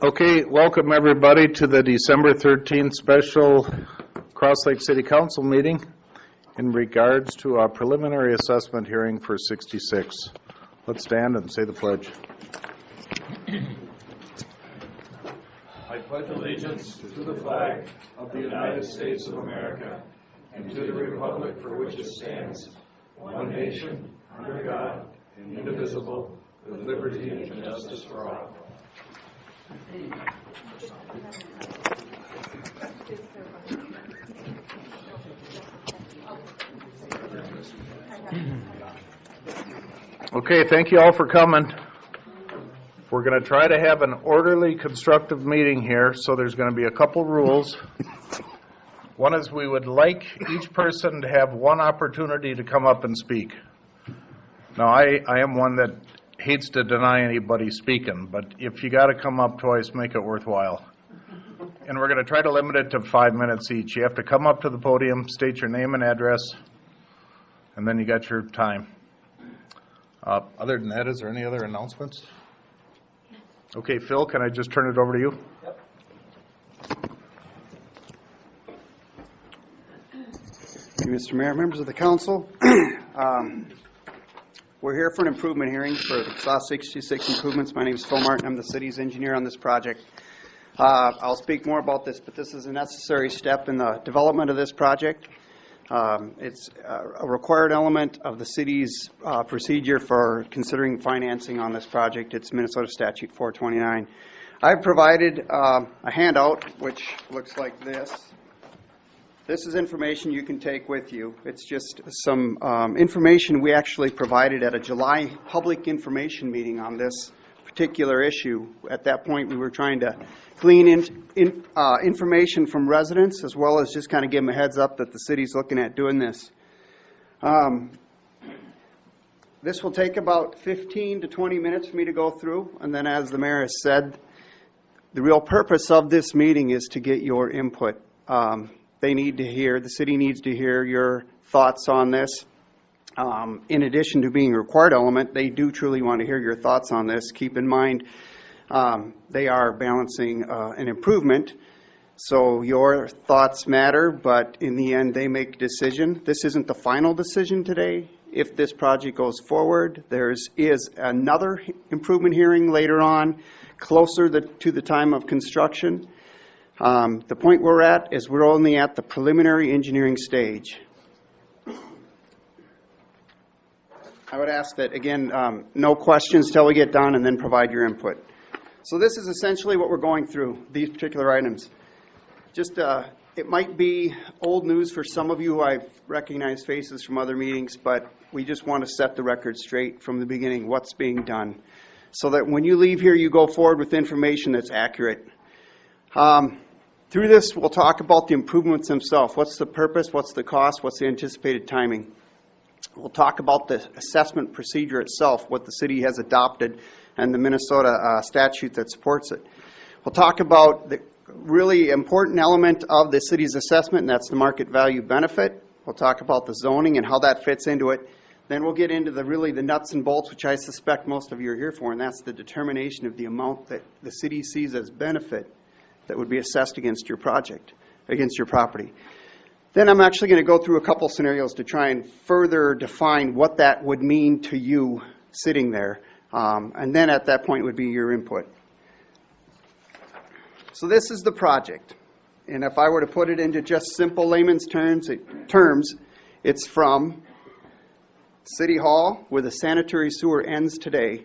Okay, welcome everybody to the December 13th special Cross Lake City Council meeting in regards to a preliminary assessment hearing for 66. Let's stand and say the pledge. I pledge allegiance to the flag of the United States of America and to the republic for which it stands, one nation, under God, indivisible, with liberty and justice for all. Okay, thank you all for coming. We're going to try to have an orderly, constructive meeting here, so there's going to be a couple rules. One is we would like each person to have one opportunity to come up and speak. Now, I am one that hates to deny anybody speaking, but if you got to come up twice, make it worthwhile. And we're going to try to limit it to 5 minutes each. You have to come up to the podium, state your name and address, and then you got your time. Other than that, is there any other announcements? Okay, Phil, can I just turn it over to you? Yep. Thank you, Mr. Mayor, members of the council. We're here for an improvement hearing for the Class 66 improvements. My name is Phil Martin. I'm the city's engineer on this project. I'll speak more about this, but this is a necessary step in the development of this project. It's a required element of the city's procedure for considering financing on this project. It's Minnesota Statute 429. I've provided a handout which looks like this. This is information you can take with you. It's just some information we actually provided at a July public information meeting on this particular issue. At that point, we were trying to glean information from residents as well as just kind of give them a heads up that the city's looking at doing this. This will take about 15 to 20 minutes for me to go through, and then as the mayor has said, the real purpose of this meeting is to get your input. The city needs to hear your thoughts on this. In addition to being a required element, they do truly want to hear your thoughts on this. Keep in mind, they are balancing an improvement, so your thoughts matter, but in the end, they make a decision. This isn't the final decision today. If this project goes forward, there is another improvement hearing later on, closer to the time of construction. The point we're at is we're only at the preliminary engineering stage. I would ask that, again, no questions till we get done and then provide your input. So this is essentially what we're going through, these particular items. Just, it might be old news for some of you. I've recognized faces from other meetings, but we just want to set the record straight from the beginning, what's being done, so that when you leave here, you go forward with information that's accurate. Through this, we'll talk about the improvements themselves. What's the purpose? What's the cost? What's the anticipated timing? We'll talk about the assessment procedure itself, what the city has adopted, and the Minnesota statute that supports it. We'll talk about the really important element of the city's assessment, and that's the market value benefit. We'll talk about the zoning and how that fits into it. Then we'll get into the nuts and bolts, which I suspect most of you are here for, and that's the determination of the amount that the city sees as benefit that would be assessed against your project, against your property. Then I'm actually going to go through a couple scenarios to try and further define what that would mean to you sitting there. And then at that point would be your input. So this is the project. And if I were to put it into just simple layman's terms, it's from City Hall, where the sanitary sewer ends today,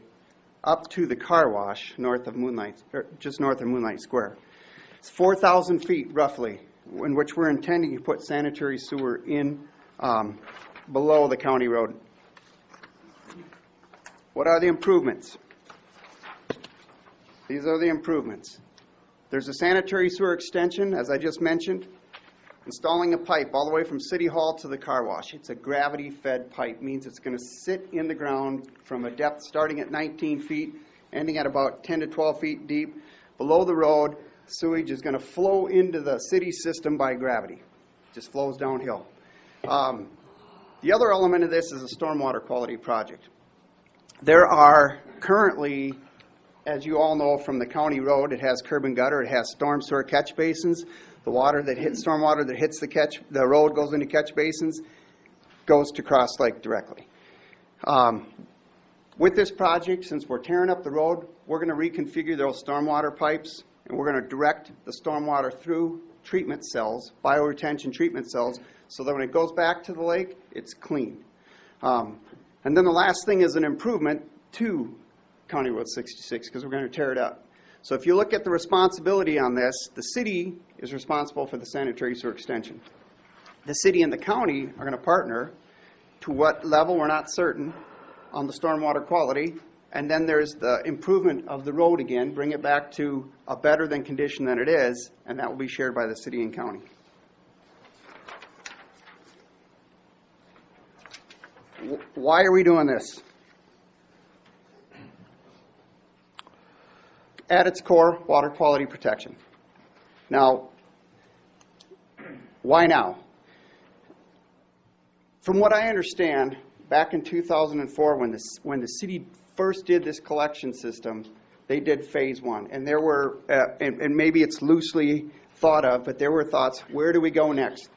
up to the car wash north of Moonlight, or just north of Moonlight Square. It's 4,000 feet roughly, in which we're intending to put sanitary sewer in below the county road. What are the improvements? These are the improvements. There's a sanitary sewer extension, as I just mentioned, installing a pipe all the way from City Hall to the car wash. It's a gravity-fed pipe, means it's going to sit in the ground from a depth starting at 19 feet, ending at about 10 to 12 feet deep. Below the road, sewage is going to flow into the city system by gravity. It just flows downhill. The other element of this is a stormwater quality project. There are currently as you all know from the county road, it has curb and gutter, it has storm sewer catch basins. The water that hits, stormwater that hits the road goes into catch basins, goes to Cross Lake directly. With this project, since we're tearing up the road, we're going to reconfigure those stormwater pipes, and we're going to direct the stormwater through treatment cells, bioretention treatment cells, so that when it goes back to the lake, it's clean. And then the last thing is an improvement to County Road 66, because we're going to tear it up. So if you look at the responsibility on this, the city is responsible for the sanitary sewer extension. The city and the county are going to partner, to what level we're not certain, on the stormwater quality, and then there's the improvement of the road again, bring it back to a better than condition than it is, and that will be shared by the city and county. Why are we doing this? At its core, water quality protection. Now, why now? From what I understand, back in 2004, when the city first did this collection system, they did phase one. And there were, and maybe it's loosely thought of, but there were thoughts, where do we go next?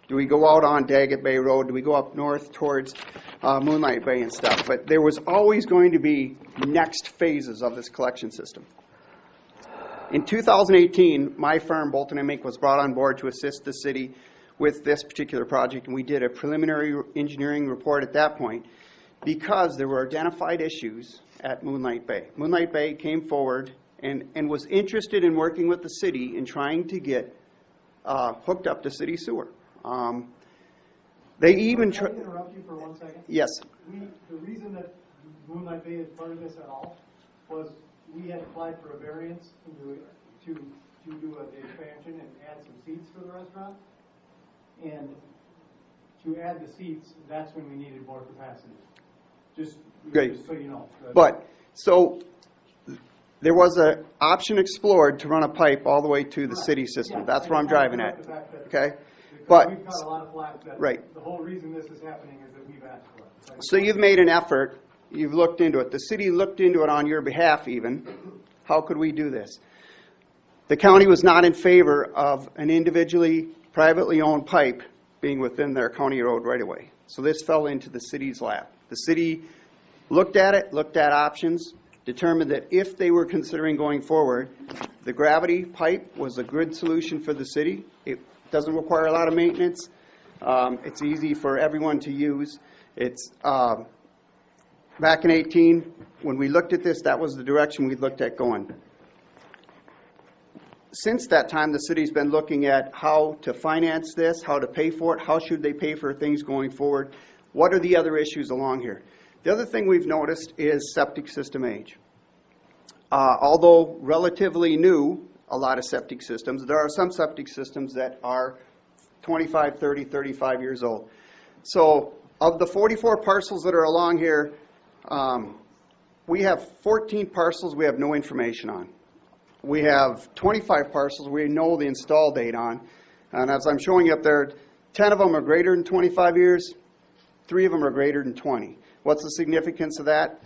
Do we go out on Daggett Bay Road? Do we go up north towards Moonlight Bay and stuff? But there was always going to be next phases of this collection system. In 2018, my firm, Bolton & Mink, was brought on board to assist the city with this particular project, and we did a preliminary engineering report at that point because there were identified issues at Moonlight Bay. Moonlight Bay came forward and was interested in working with the city in trying to get hooked up to city sewer. They even Can I interrupt you for 1 second? Yes. The reason that Moonlight Bay is part of this at all was we had applied for a variance to do the expansion and add some seats for the restaurant. And to add the seats, that's when we needed more capacity. Just so you know. But, so, there was an option explored to run a pipe all the way to the city system. Yeah, That's where I'm driving at. Okay? But But, we've got a lot of flack that right. the whole reason this is happening is that we've asked for it. So you've made an effort, you've looked into it. The city looked into it on your behalf even. How could we do this? The county was not in favor of an individually, privately owned pipe being within their county road right away. So this fell into the city's lap. The city looked at it, looked at options, determined that if they were considering going forward, the gravity pipe was a good solution for the city. It doesn't require a lot of maintenance. It's easy for everyone to use. It's back in 18, when we looked at this, that was the direction we looked at going. Since that time, the city's been looking at how to finance this, how to pay for it, how should they pay for things going forward, what are the other issues along here. The other thing we've noticed is septic system age. Although relatively new, a lot of septic systems, there are some septic systems that are 25, 30, 35 years old. So of the 44 parcels that are along here, we have 14 parcels we have no information on. We have 25 parcels we know the install date on. And as I'm showing you up there, 10 of them are greater than 25 years, 3 of them are greater than 20. What's the significance of that?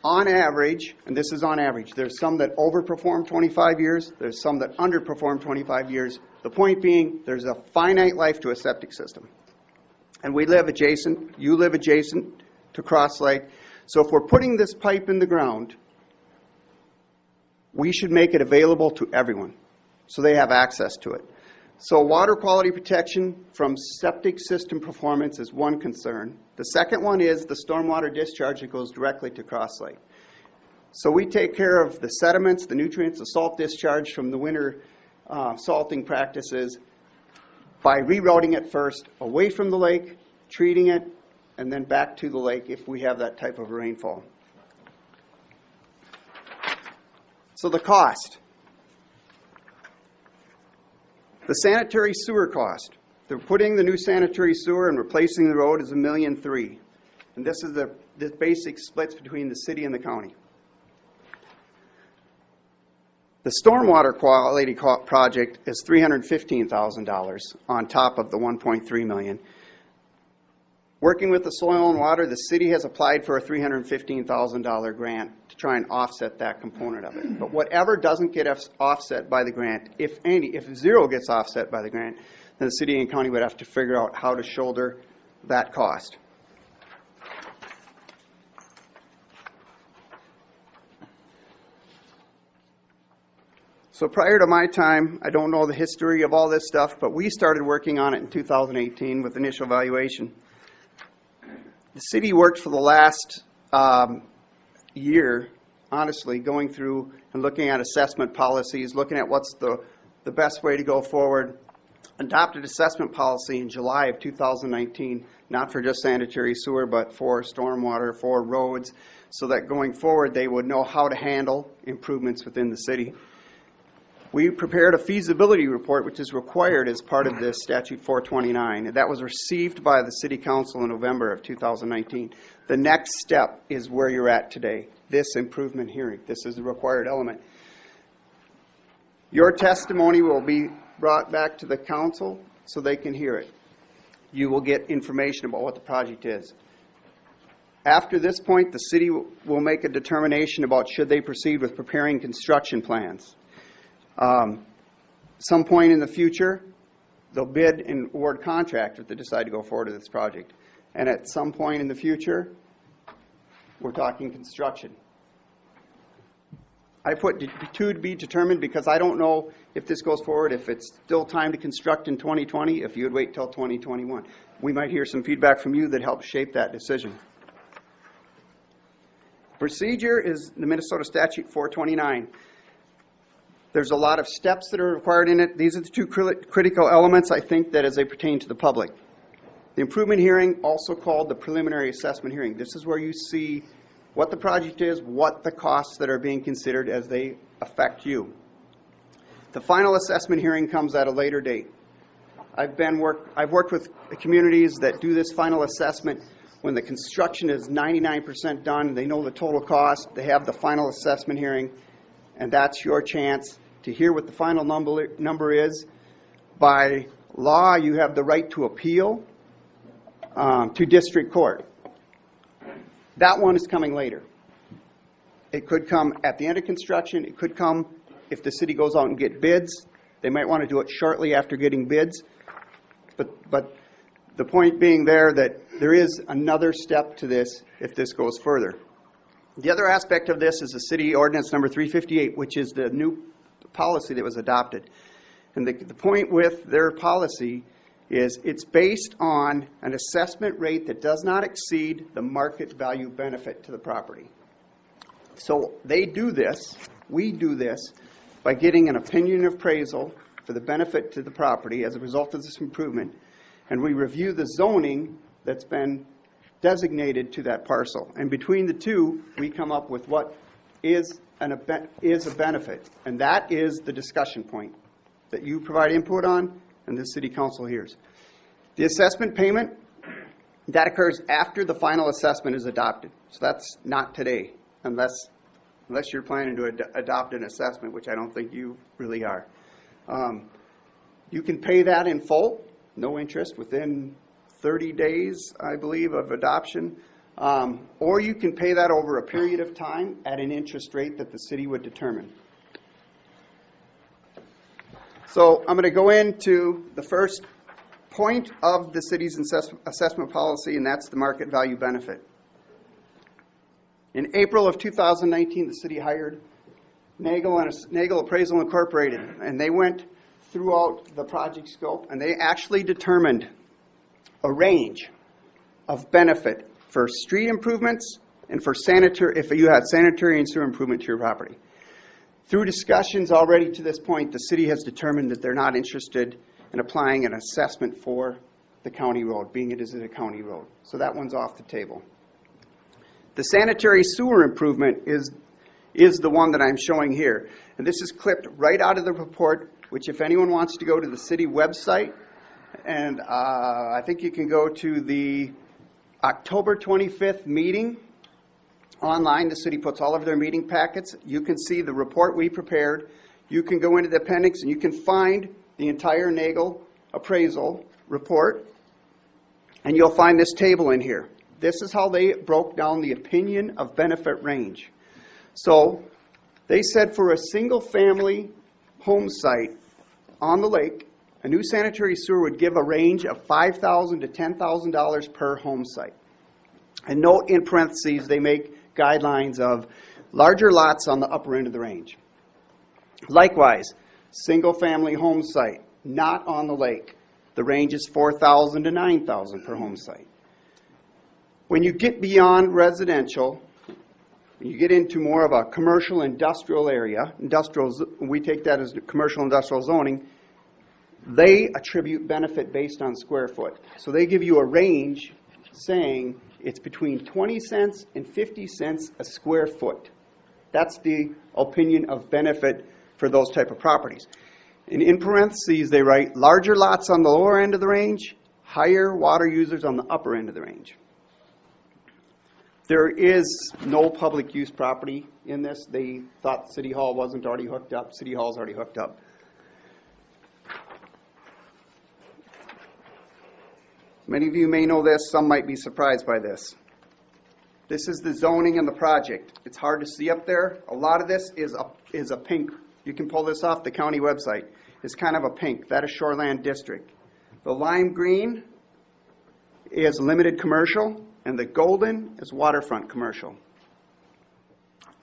On average, and this is on average, there's some that overperform 25 years, there's some that underperform 25 years. The point being, there's a finite life to a septic system. And we live adjacent, you live adjacent to Cross Lake. So if we're putting this pipe in the ground, we should make it available to everyone so they have access to it. So water quality protection from septic system performance is one concern. The second one is the stormwater discharge that goes directly to Cross Lake. So we take care of the sediments, the nutrients, the salt discharge from the winter salting practices by rerouting it first away from the lake, treating it, and then back to the lake if we have that type of rainfall. So the cost. The sanitary sewer cost. They're putting the new sanitary sewer and replacing the road is $1.3 million. And this is the basic splits between the city and the county. The stormwater quality project is $315,000 on top of the $1.3 million. Working with the Soil and Water, the city has applied for a $315,000 grant to try and offset that component of it. But whatever doesn't get offset by the grant, if zero gets offset by the grant, then the city and county would have to figure out how to shoulder that cost. So prior to my time, I don't know the history of all this stuff, but we started working on it in 2018 with initial valuation. The city worked for the last year, honestly, going through and looking at assessment policies, looking at what's the best way to go forward. Adopted assessment policy in July of 2019, not for just sanitary sewer, but for stormwater, for roads, so that going forward they would know how to handle improvements within the city. We prepared a feasibility report, which is required as part of this Statute 429, and that was received by the City Council in November of 2019. The next step is where you're at today, this improvement hearing. This is the required element. Your testimony will be brought back to the council so they can hear it. You will get information about what the project is. After this point, the city will make a determination about should they proceed with preparing construction plans. Some point in the future, they'll bid and award contract if they decide to go forward with this project. And at some point in the future, we're talking construction. I put to be determined because I don't know if this goes forward, if it's still time to construct in 2020, if you would wait till 2021. We might hear some feedback from you that helps shape that decision. Procedure is the Minnesota Statute 429. There's a lot of steps that are required in it. These are the two critical elements, I think, that as they pertain to the public. The improvement hearing, also called the preliminary assessment hearing. This is where you see what the project is, what the costs that are being considered as they affect you. The final assessment hearing comes at a later date. I've worked with communities that do this final assessment when the construction is 99% done, they know the total cost, they have the final assessment hearing, and that's your chance to hear what the final number is. By law, you have the right to appeal to district court. That one is coming later. It could come at the end of construction. It could come if the city goes out and get bids. They might want to do it shortly after getting bids. But the point being there that there is another step to this if this goes further. The other aspect of this is the city ordinance number 358, which is the new policy that was adopted. And the point with their policy is it's based on an assessment rate that does not exceed the market value benefit to the property. So they do this, we do this, by getting an opinion appraisal for the benefit to the property as a result of this improvement, and we review the zoning that's been designated to that parcel. And between the two, we come up with what is a benefit, and that is the discussion point that you provide input on and the city council hears. The assessment payment, that occurs after the final assessment is adopted. So that's not today, unless you're planning to adopt an assessment, which I don't think you really are. You can pay that in full, no interest, within 30 days, I believe, of adoption. Or you can pay that over a period of time at an interest rate that the city would determine. So I'm going to go into the first point of the city's assessment policy, and that's the market value benefit. In April of 2019, the city hired Nagel Appraisal Incorporated, and they went throughout the project scope, and they actually determined a range of benefit for street improvements and for sanitary, if you had sanitary and sewer improvement to your property. Through discussions already to this point, the city has determined that they're not interested in applying an assessment for the county road, being it is a county road. So that one's off the table. The sanitary sewer improvement is the one that I'm showing here. And this is clipped right out of the report, which if anyone wants to go to the city website, and I think you can go to the October 25th meeting online. The city puts all of their meeting packets. You can see the report we prepared. You can go into the appendix and you can find the entire Nagel appraisal report. And you'll find this table in here. This is how they broke down the opinion of benefit range. So they said for a single-family home site on the lake, a new sanitary sewer would give a range of $5,000 to $10,000 per home site. And note in parentheses, they make guidelines of larger lots on the upper end of the range. Likewise, single-family home site, not on the lake, the range is $4,000 to $9,000 per home site. When you get beyond residential, you get into more of a commercial industrial area, we take that as commercial industrial zoning, they attribute benefit based on square foot. So they give you a range saying it's between 20 cents and 50 cents a square foot. That's the opinion of benefit for those type of properties. And in parentheses, they write larger lots on the lower end of the range, higher water users on the upper end of the range. There is no public use property in this. They thought City Hall wasn't already hooked up. City Hall's already hooked up. Many of you may know this. Some might be surprised by this. This is the zoning and the project. It's hard to see up there. A lot of this is a pink. You can pull this off the county website. It's kind of a pink. That is Shoreland District. The lime green is limited commercial, and the golden is waterfront commercial.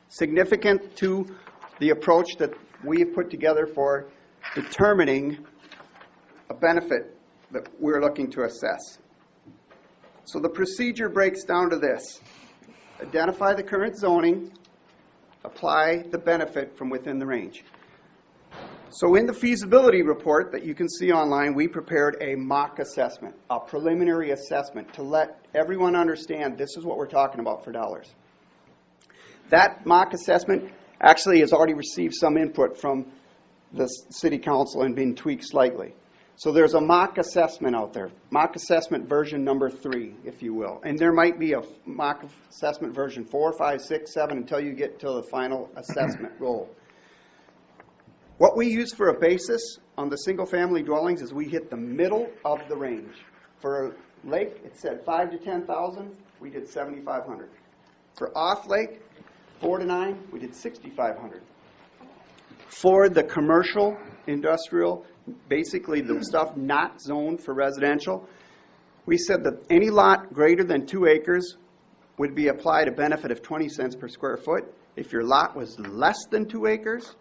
Significant to the approach that we have put together for determining a benefit that we're looking to assess. So the procedure breaks down to this. Identify the current zoning, apply the benefit from within the range. So in the feasibility report that you can see online, we prepared a mock assessment, a preliminary assessment to let everyone understand this is what we're talking about for dollars. That mock assessment actually has already received some input from the City Council and been tweaked slightly. So there's a mock assessment out there, mock assessment version number 3, if you will. And there might be a mock assessment version 4, 5, 6, 7 until you get to the final assessment roll. What we use for a basis on the single-family dwellings is we hit the middle of the range. For a lake, it said 5 to 10,000. We did 7,500. For off-lake, 4 to 9, we did 6,500. For the commercial, industrial, basically the stuff not zoned for residential, we said that any lot greater than 2 acres would be applied a benefit of 20 cents per square foot. If your lot was less than 2 acres,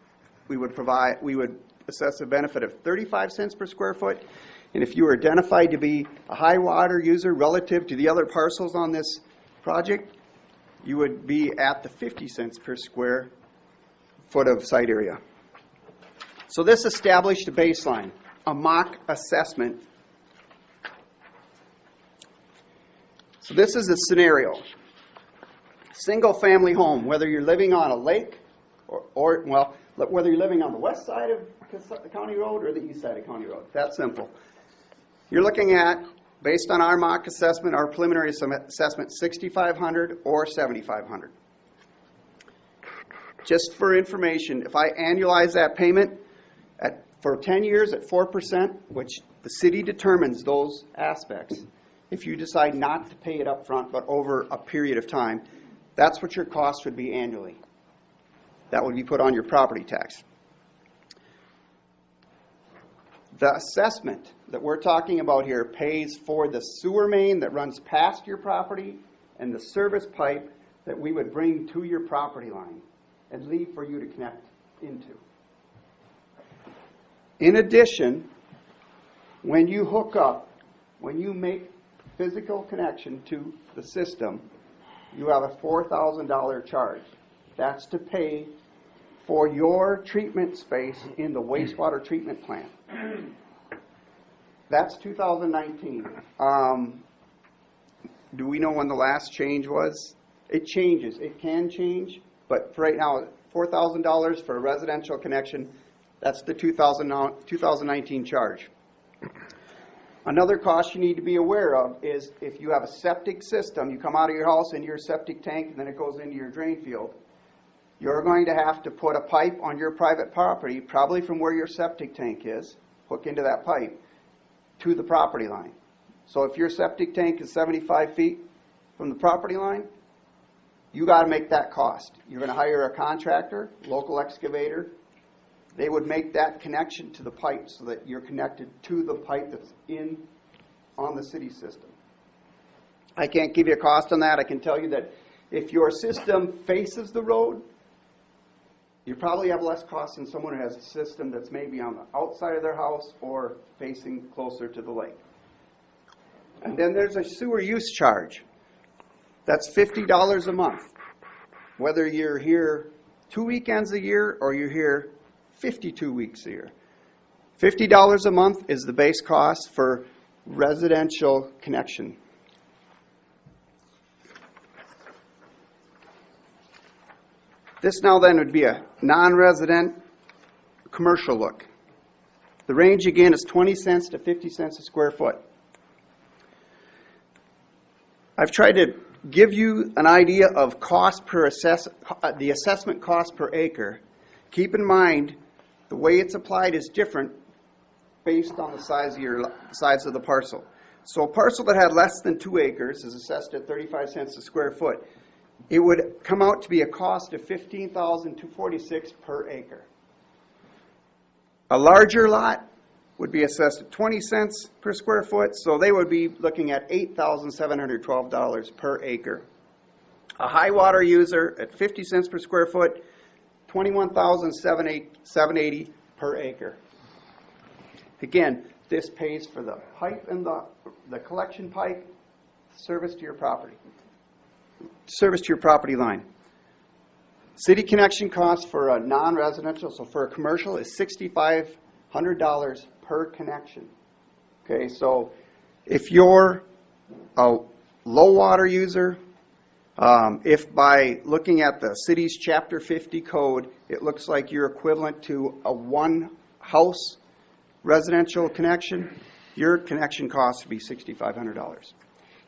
we would assess a benefit of 35 cents per square foot. And if you were identified to be a high water user relative to the other parcels on this project, you would be at the 50 cents per square foot of site area. So this established a baseline, a mock assessment. So this is a scenario. Single family home, whether you're living on a lake or whether you're living on the west side of County Road or the east side of County Road. That's simple. You're looking at, based on our mock assessment, our preliminary assessment, $6,500 or $7,500. Just for information, if I annualize that payment for 10 years at 4%, which the city determines those aspects, if you decide not to pay it up front but over a period of time, that's what your cost would be annually. That would be put on your property tax. The assessment that we're talking about here pays for the sewer main that runs past your property and the service pipe that we would bring to your property line and leave for you to connect into. In addition, when you hook up, when you make physical connection to the system, you have a $4,000 charge. That's to pay for your treatment space in the wastewater treatment plant. That's 2019. Do we know when the last change was? It changes. It can change, but for right now, $4,000 for a residential connection, that's the 2019 charge. Another cost you need to be aware of is if you have a septic system, you come out of your house into your septic tank and then it goes into your drain field, you're going to have to put a pipe on your private property, probably from where your septic tank is, hook into that pipe, to the property line. So if your septic tank is 75 feet from the property line, you got to make that cost. You're going to hire a contractor, local excavator. They would make that connection to the pipe so that you're connected to the pipe that's on the city system. I can't give you a cost on that. I can tell you that if your system faces the road, you probably have less cost than someone who has a system that's maybe on the outside of their house or facing closer to the lake. And then there's a sewer use charge. That's $50 a month, whether you're here 2 weekends a year or you're here 52 weeks a year. $50 a month is the base cost for residential connection. This now then would be a non-resident commercial look. The range again is 20 cents to 50 cents a square foot. I've tried to give you an idea of cost per the assessment cost per acre. Keep in mind, the way it's applied is different based on the size of the parcel. So a parcel that had less than 2 acres is assessed at 35 cents a square foot. It would come out to be a cost of $15,246 per acre. A larger lot would be assessed at 20 cents per square foot, so they would be looking at $8,712 per acre. A high water user at 50 cents per square foot, $21,780 per acre. Again, this pays for the pipe and the collection pipe, service to your property line. City connection cost for a non-residential, so for a commercial, is $6,500 per connection. Okay, so if you're a low water user, if by looking at the city's Chapter 50 code, it looks like you're equivalent to a one-house residential connection, your connection cost would be $6,500.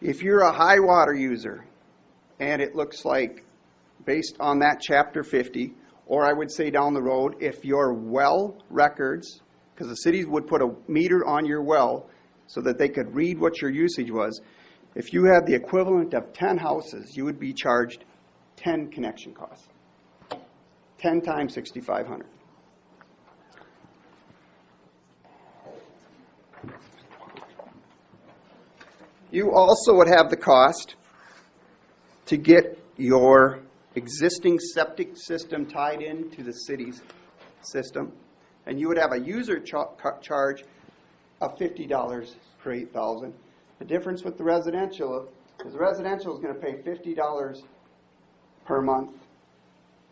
If you're a high water user, and it looks like, based on that Chapter 50, or I would say down the road, if your well records, because the cities would put a meter on your well so that they could read what your usage was, if you had the equivalent of 10 houses, you would be charged 10 connection costs. 10 times $6,500. You also would have the cost to get your existing septic system tied into the city's system, and you would have a user charge of $50 per 8,000. The difference with the residential is the residential is going to pay $50 per month.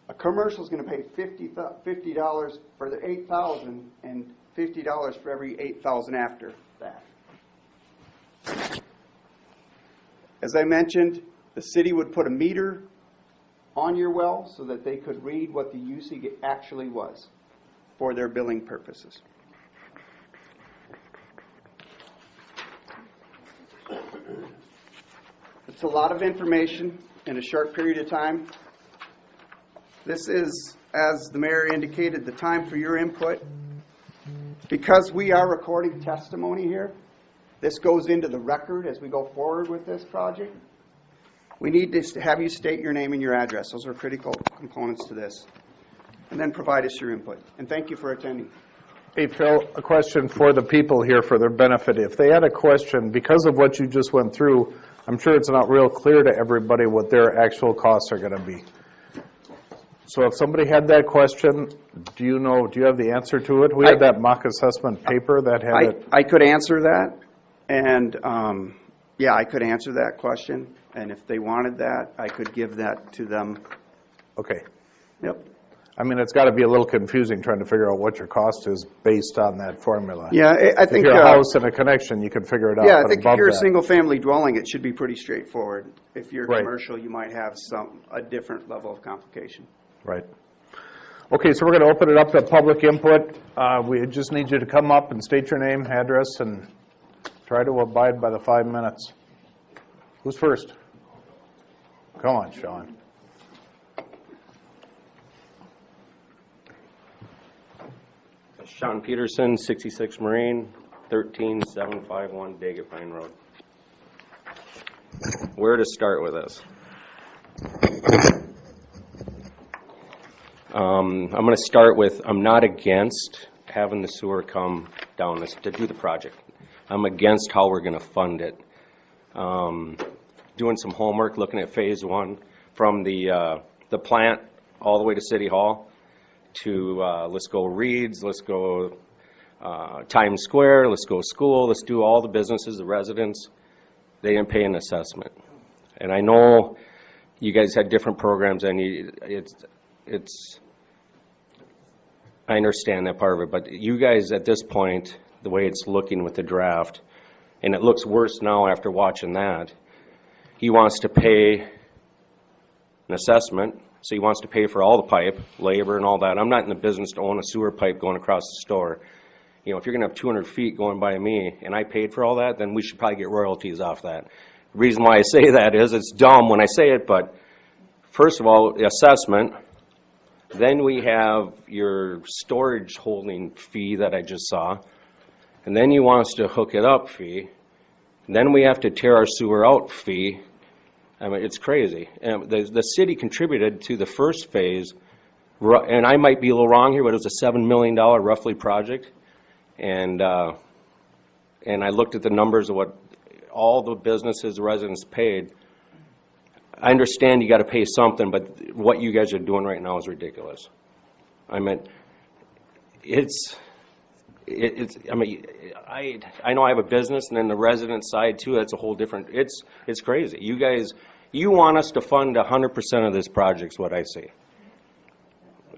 A commercial is going to pay $50 for the 8,000 and $50 for every 8,000 after that. As I mentioned, the city would put a meter on your well so that they could read what the usage actually was for their billing purposes. It's a lot of information in a short period of time. This is, as the mayor indicated, the time for your input. Because we are recording testimony here, this goes into the record as we go forward with this project. We need to have you state your name and your address. Those are critical components to this. And then provide us your input. And thank you for attending. Hey, Phil, a question for the people here for their benefit. If they had a question, because of what you just went through, I'm sure it's not real clear to everybody what their actual costs are going to be. So if somebody had that question, do you have the answer to it? We had that mock assessment paper that had it. I could answer that. And, yeah, I could answer that question. And if they wanted that, I could give that to them. Okay. Yep. I mean, it's got to be a little confusing trying to figure out what your cost is based on that formula. Yeah, I think... If you're a house and a connection, you can figure it out. Yeah, I but think if above you're a that- single-family dwelling, it should be pretty straightforward. If you're Right. commercial, you might have a different level of complication. Right. Okay, so we're going to open it up to public input. We just need you to come up and state your name, address, and try to abide by the 5 minutes. Who's first? Come on, Sean. Sean Peterson, 66 Marine, 13751 Daggett Pine Road. where to start with this. I'm going to start with, I'm not against having the sewer come down this, to do the project. I'm against how we're going to fund it. Doing some homework, looking at phase one from the plant all the way to City Hall to, let's go Reed's, let's go Times Square, let's go school, let's do all the businesses, the residents. They didn't pay an assessment. And I know you guys had different programs, and I understand that part of it, but you guys at this point, the way it's looking with the draft, and it looks worse now after watching that, he wants to pay an assessment, so he wants to pay for all the pipe, labor and all that. I'm not in the business to own a sewer pipe going across the store. You know, if you're gonna have 200 feet going by me and I paid for all that, then we should probably get royalties off that. The reason why I say that is, it's dumb when I say it, but first of all, the assessment, then we have your storage holding fee that I just saw, and then you want us to hook it up fee, then we have to tear our sewer out fee. I mean, it's crazy. And the city contributed to the first phase, and I might be a little wrong here, but it was a $7 million roughly project. And I looked at the numbers of what all the businesses, the residents paid. I understand you got to pay something, but what you guys are doing right now is ridiculous. I mean, I mean, I know I have a business, and then the resident side too. That's a whole different. It's crazy. You guys, you want us to fund 100% of this project, is what I see,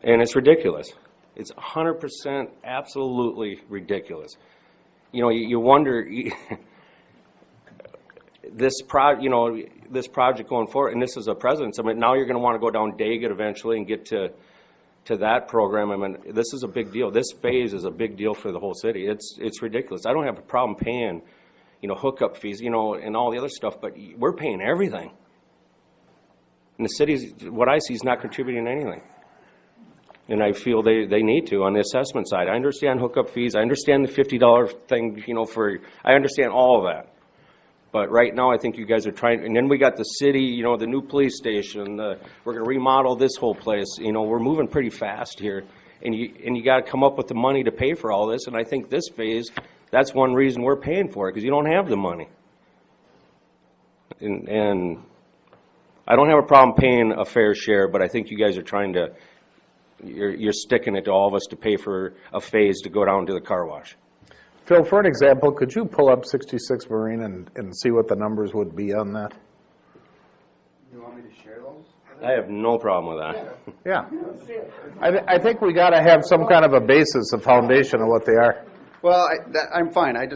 and it's ridiculous. It's 100% absolutely ridiculous. You know, you wonder this project going forward, and this is a precedent. I mean, now you're going to want to go down Daggett eventually and get to that program. I mean, this is a big deal. This phase is a big deal for the whole city. It's ridiculous. I don't have a problem paying, hookup fees, and all the other stuff, but we're paying everything. And the city's, what I see, is not contributing anything. And I feel they need to on the assessment side. I understand hookup fees. I understand the $50 thing, I understand all of that. But right now, I think you guys are trying, and then we got the city, the new police station, we're going to remodel this whole place. We're moving pretty fast here, and you got to come up with the money to pay for all this. And I think this phase, that's one reason we're paying for it, because you don't have the money. And I don't have a problem paying a fair share, but I think you guys are trying to, you're sticking it to all of us to pay for a phase to go down to the car wash. Phil, for an example, could you pull up 66 Marine and see what the numbers would be on that? You want me to share those? I have no problem with that. Yeah. I think we got to have some kind of a basis, a foundation of what they are. Well, I'm fine. I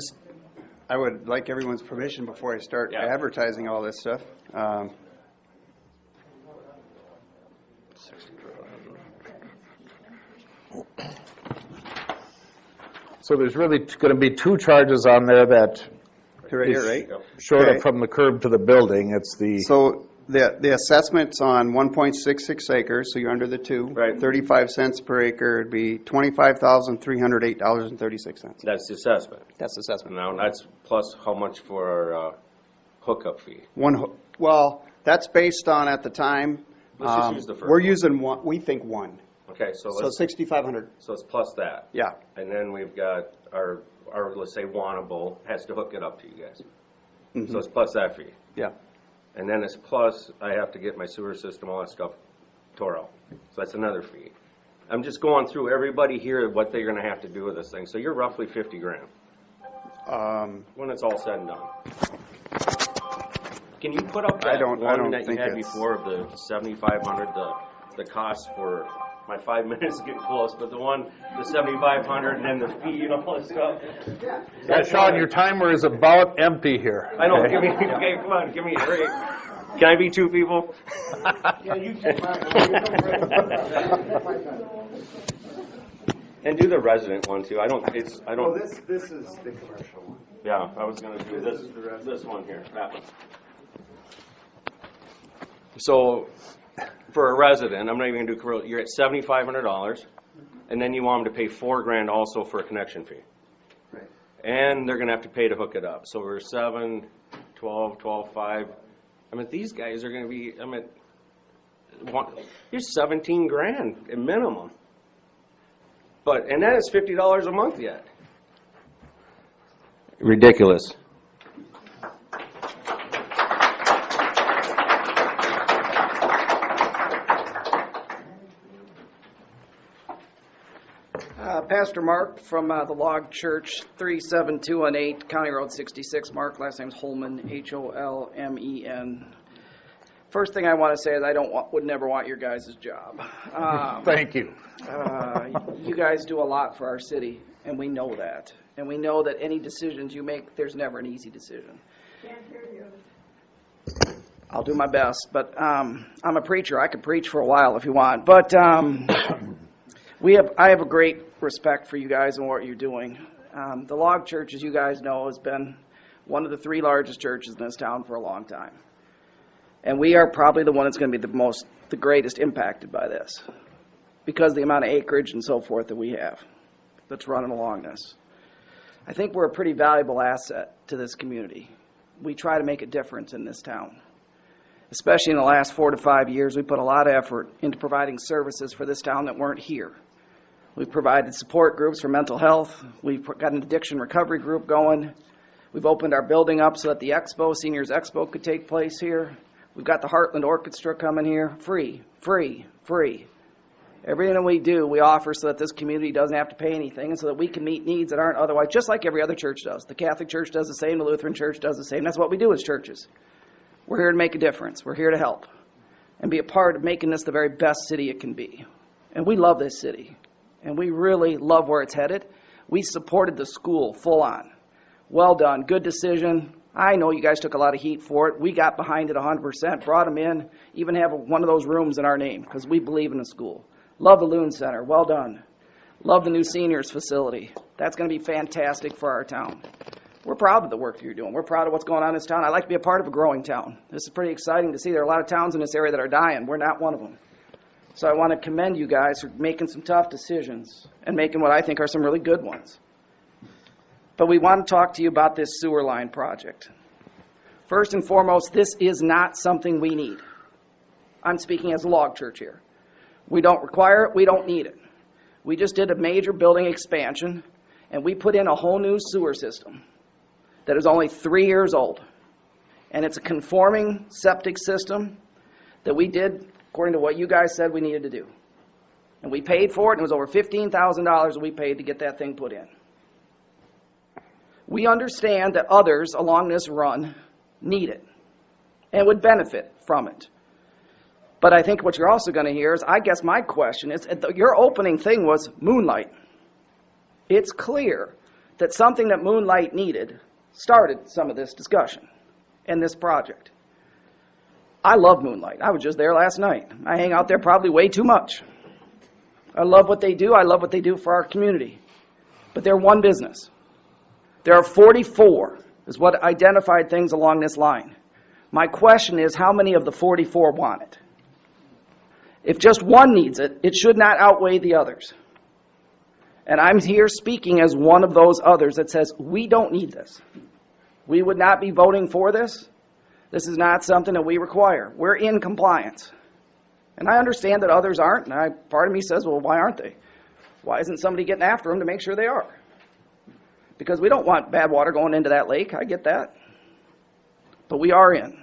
would like everyone's permission before I start Yeah. advertising all this stuff. So there's really going to be two charges on there that Right here, right? short Okay. of from the curb to the building. It's the, So the assessment's on 1.66 acres, so you're under the two. Right. 35 cents per acre would be $25,308.36. That's the assessment. That's the assessment. Now, that's plus how much for our hookup fee? Well, that's based on, at the time, Let's just use the first we're one. using one, we think one. Okay, so So 6,500, it's plus that. yeah. And then we've got our let's say Wannable has to hook it up to you guys. So it's plus that fee. Yeah. And then it's plus I have to get my sewer system, all that stuff tore out. So that's another fee. I'm just going through everybody here, what they're going to have to do with this thing. So you're roughly 50 grand when it's all said and done. Can you put up that I don't one that you think had it's- before of the 7,500, the cost for my 5 minutes get close, but the 7,500 and then the fee and all that stuff. yeah, Sean, your timer is about empty here. I know. Give me. Okay, come on. Give me. Hurry. Can I be two people? Yeah, you can. And do the resident one too. I don't. Well, this is the commercial one. Yeah, I was gonna do This is the resident. this one here. That one. So, for a resident, I'm not even gonna do commercial. You're at $7,500, and then you want them to pay $4 grand also for a connection fee, Right. and they're gonna have to pay to hook it up. So we're 7, 12, 12, 5. I mean, these guys are gonna be, I mean, you're 17 grand at minimum. But, and that is $50 a month yet. Ridiculous. Pastor Mark from the Log Church, 37218 County Road 66. Mark, last name's Holman, Holmen. First thing I want to say is I would never want your guys' job. Thank you. You guys do a lot for our city, and we know that. And we know that any decisions you make, there's never an easy decision. Can't hear you. I'll do my best, but I'm a preacher. I could preach for a while if you want. But I have a great respect for you guys and what you're doing. The Log Church, as you guys know, has been one of the 3 largest churches in this town for a long time. And we are probably the one that's going to be the greatest impacted by this because of the amount of acreage and so forth that we have that's running along this. I think we're a pretty valuable asset to this community. We try to make a difference in this town. Especially in the last 4 to 5 years, we put a lot of effort into providing services for this town that weren't here. We've provided support groups for mental health. We've got an addiction recovery group going. We've opened our building up so that the expo, Seniors Expo, could take place here. We've got the Heartland Orchestra coming here. Free. Everything that we do, we offer so that this community doesn't have to pay anything and so that we can meet needs that aren't otherwise, just like every other church does. The Catholic Church does the same. The Lutheran Church does the same. That's what we do as churches. We're here to make a difference. We're here to help and be a part of making this the very best city it can be. And we love this city. And we really love where it's headed. We supported the school full on. Well done. Good decision. I know you guys took a lot of heat for it. We got behind it 100%, brought them in, even have one of those rooms in our name because we believe in the school. Love the Loon Center. Well done. Love the new seniors facility. That's going to be fantastic for our town. We're proud of the work you're doing. We're proud of what's going on in this town. I like to be a part of a growing town. This is pretty exciting to see. There are a lot of towns in this area that are dying. We're not one of them. So I want to commend you guys for making some tough decisions and making what I think are some really good ones. But we want to talk to you about this sewer line project. First and foremost, this is not something we need. I'm speaking as a Log Church here. We don't require it. We don't need it. We just did a major building expansion, and we put in a whole new sewer system that is only 3 years old. And it's a conforming septic system that we did according to what you guys said we needed to do. And we paid for it, and it was over $15,000 that we paid to get that thing put in. We understand that others along this run need it and would benefit from it. But I think what you're also going to hear is, I guess my question is, your opening thing was Moonlight. It's clear that something that Moonlight needed started some of this discussion and this project. I love Moonlight. I was just there last night. I hang out there probably way too much. I love what they do. I love what they do for our community. But they're one business. There are 44 is what identified things along this line. My question is, how many of the 44 want it? If just one needs it, it should not outweigh the others. And I'm here speaking as one of those others that says, we don't need this. We would not be voting for this. This is not something that we require. We're in compliance. And I understand that others aren't, and part of me says, well, why aren't they? Why isn't somebody getting after them to make sure they are? Because we don't want bad water going into that lake. I get that. But we are in.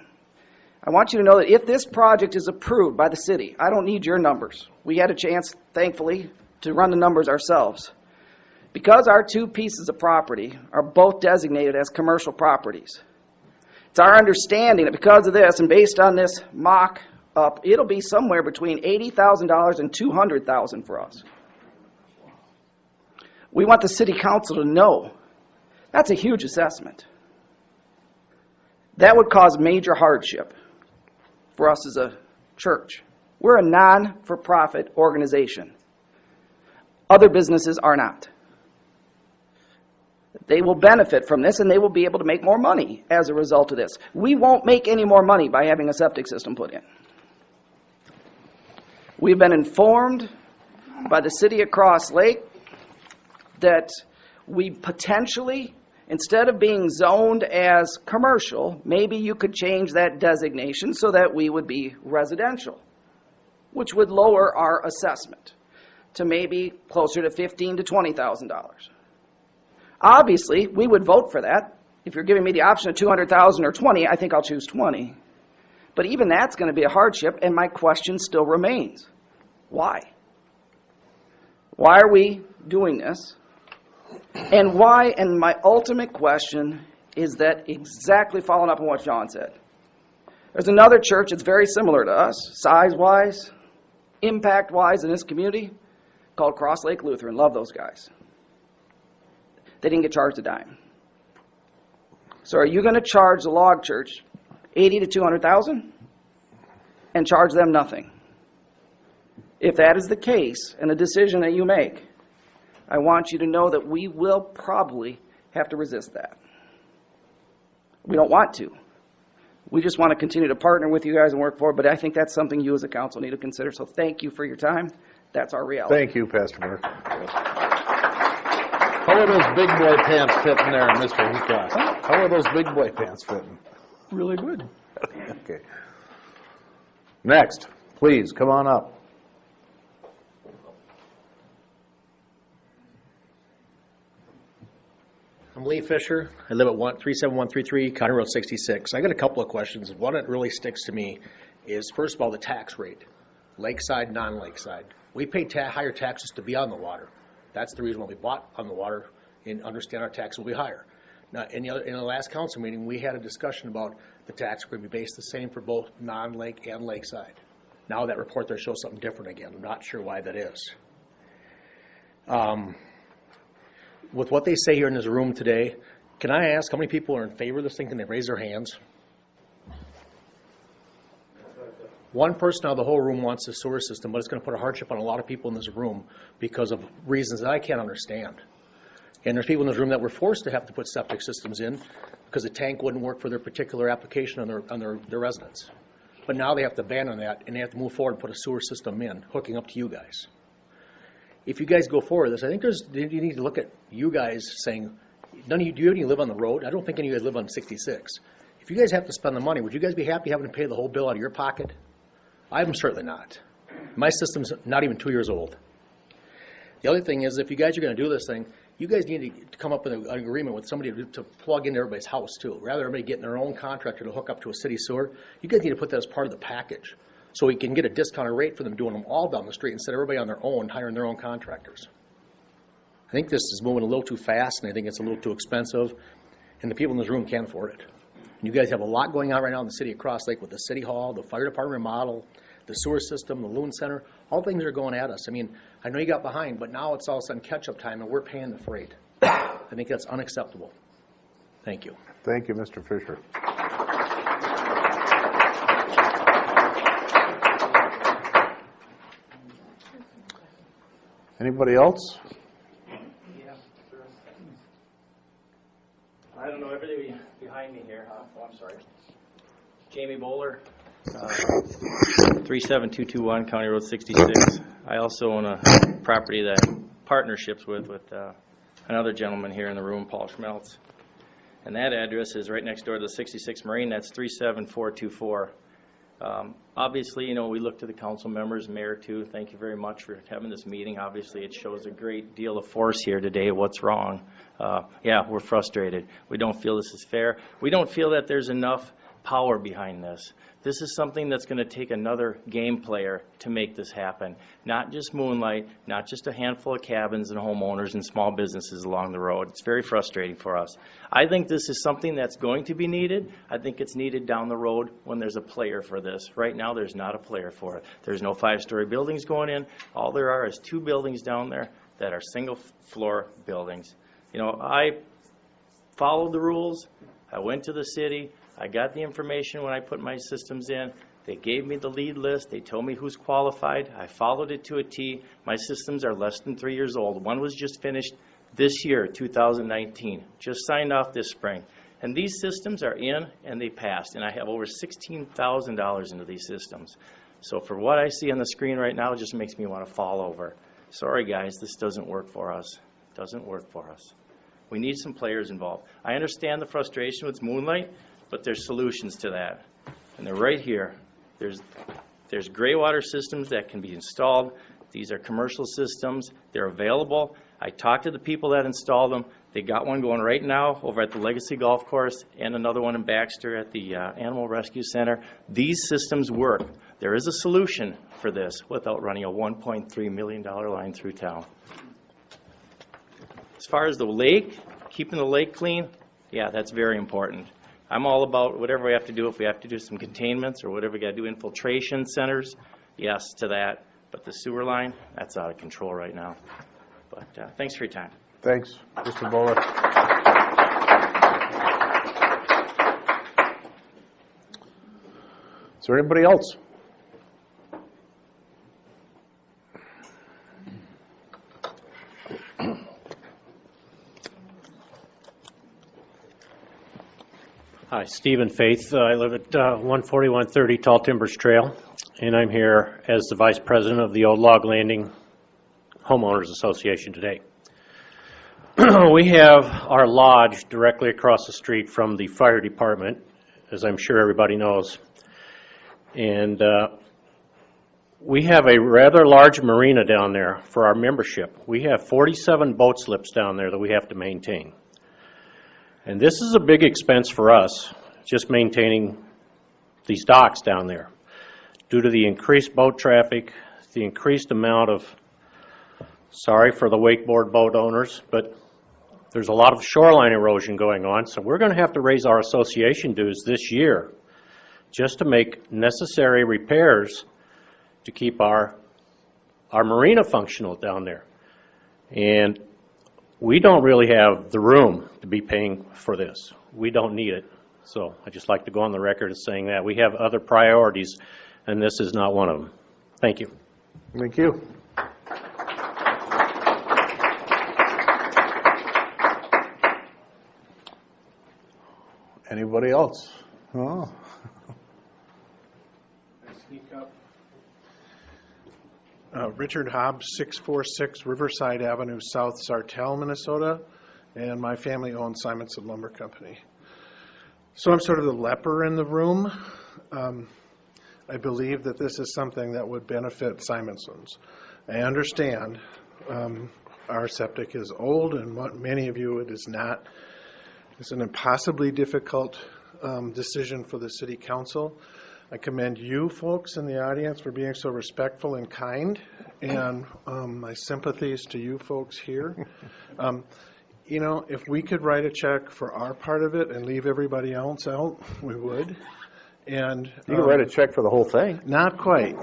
I want you to know that if this project is approved by the city, I don't need your numbers. We had a chance, thankfully, to run the numbers ourselves. Because our 2 pieces of property are both designated as commercial properties, it's our understanding that because of this, and based on this mock-up, it'll be somewhere between $80,000 and $200,000 for us. We want the city council to know that's a huge assessment. That would cause major hardship for us as a church. We're a non-for-profit organization. Other businesses are not. They will benefit from this, and they will be able to make more money as a result of this. We won't make any more money by having a septic system put in. We've been informed by the city of Cross Lake that we potentially, Instead of being zoned as commercial, maybe you could change that designation so that we would be residential, which would lower our assessment to maybe closer to $15,000 to $20,000. Obviously, we would vote for that. If you're giving me the option of 200,000 or 20, I think I'll choose 20. But even that's going to be a hardship, and my question still remains. Why? Why are we doing this? And why, and my ultimate question is that exactly following up on what John said. There's another church that's very similar to us, size-wise, impact-wise in this community, called Cross Lake Lutheran. Love those guys. They didn't get charged a dime. So are you going to charge the log church $80,000 to $200,000 and charge them nothing? If that is the case and a decision that you make, I want you to know that we will probably have to resist that. We don't want to. We just want to continue to partner with you guys and work forward, but I think that's something you as a council need to consider. So thank you for your time. That's our reality. Thank you, Pastor Mark. How are those big boy pants fitting there, Mr. Heathcock? How are those big boy pants fitting? Really good. Okay. Next, please, come on up. I'm Lee Fisher. I live at 37133 County Road 66. I got a couple of questions. One that really sticks to me is, first of all, the tax rate, lakeside, non-lakeside. We pay higher taxes to be on the water. That's the reason why we bought on the water, and understand our tax will be higher. Now, in the last council meeting, we had a discussion about the tax going to be based the same for both non-lake and lakeside. Now that report there shows something different again. I'm not sure why that is. With what they say here in this room today, can I ask how many people are in favor of this thing? Can they raise their hands? One person out of the whole room wants a sewer system, but it's going to put a hardship on a lot of people in this room because of reasons that I can't understand. And there's people in this room that were forced to have to put septic systems in because the tank wouldn't work for their particular application on their residence. But now they have to abandon that, and they have to move forward and put a sewer system in, hooking up to you guys. If you guys go forward with this, I think you need to look at you guys saying, do you live on the road? I don't think any of you guys live on 66. If you guys have to spend the money, would you guys be happy having to pay the whole bill out of your pocket? I'm certainly not. My system's not even 2 years old. The other thing is, if you guys are going to do this thing, you guys need to come up with an agreement with somebody to plug into everybody's house too. Rather than everybody getting their own contractor to hook up to a city sewer, you guys need to put that as part of the package, so we can get a discounted rate for them doing them all down the street instead of everybody on their own, hiring their own contractors. I think this is moving a little too fast, and I think it's a little too expensive, and the people in this room can't afford it. And you guys have a lot going on right now in the city of Cross Lake with the city hall, the fire department model, the sewer system, the loon center. All things are going at us. I mean, I know you got behind, but now it's all of a sudden catch-up time, and we're paying the freight. I think that's unacceptable. Thank you. Thank you, Mr. Fisher. Anybody else? I don't know everybody behind me here, huh? Oh, I'm sorry. Jamie Bowler, 37221 County Road 66. I also own a property that partnerships with another gentleman here in the room, Paul Schmeltz. And that address is right next door to the 66 Marine. That's 37424. Obviously, you know, we look to the council members, mayor too. Thank you very much for having this meeting. Obviously, it shows a great deal of force here today. What's wrong? Yeah, we're frustrated. We don't feel this is fair. We don't feel that there's enough power behind this. This is something that's going to take another game player to make this happen. Not just Moonlight, not just a handful of cabins and homeowners and small businesses along the road. It's very frustrating for us. I think this is something that's going to be needed. I think it's needed down the road when there's a player for this. Right now, there's not a player for it. There's no 5-story buildings going in. All there are is 2 buildings down there that are single-floor buildings. You know, I followed the rules. I went to the city. I got the information when I put my systems in. They gave me the lead list. They told me who's qualified. I followed it to a T. My systems are less than 3 years old. One was just finished this year, 2019. Just signed off this spring. And these systems are in and they passed. And I have over $16,000 into these systems. So for what I see on the screen right now, it just makes me want to fall over. Sorry guys, this doesn't work for us. It doesn't work for us. We need some players involved. I understand the frustration with Moonlight, but there's solutions to that. And they're right here. There's gray water systems that can be installed. These are commercial systems. They're available. I talked to the people that installed them. They got one going right now over at the Legacy Golf Course and another one in Baxter at the Animal Rescue Center. These systems work. There is a solution for this without running a $1.3 million line through town. As far as the lake, keeping the lake clean, yeah, that's very important. I'm all about whatever we have to do. If we have to do some containments or whatever we got to do, infiltration centers, yes to that. But the sewer line, that's out of control right now. But thanks for your time. Thanks, Mr. Bowler. Is there anybody else? Hi, Stephen Faith. I live at 14130 Tall Timbers Trail, and I'm here as the Vice President of the Old Log Landing Homeowners Association today. We have our lodge directly across the street from the fire department, as I'm sure everybody knows. And we have a rather large marina down there for our membership. We have 47 boat slips down there that we have to maintain. And this is a big expense for us, just maintaining these docks down there. Due to the increased boat traffic, the increased amount of, sorry for the wakeboard boat owners, but there's a lot of shoreline erosion going on, so we're going to have to raise our association dues this year just to make necessary repairs to keep our marina functional down there. And we don't really have the room to be paying for this. We don't need it. So I'd just like to go on the record as saying that. We have other priorities, and this is not one of them. Thank you. Thank you. Anybody else? Oh. Richard Hobbs, 646 Riverside Avenue, South Sartell, Minnesota, and my family owns Simonson Lumber Company. So I'm sort of the leper in the room. I believe that this is something that would benefit Simonson's. I understand our septic is old, and what many of you it is not. It's an impossibly difficult decision for the city council. I commend you folks in the audience for being so respectful and kind, and my sympathies to you folks here. You know, if we could write a check for our part of it and leave everybody else out, we would. And you can write a check for the whole thing. Not quite.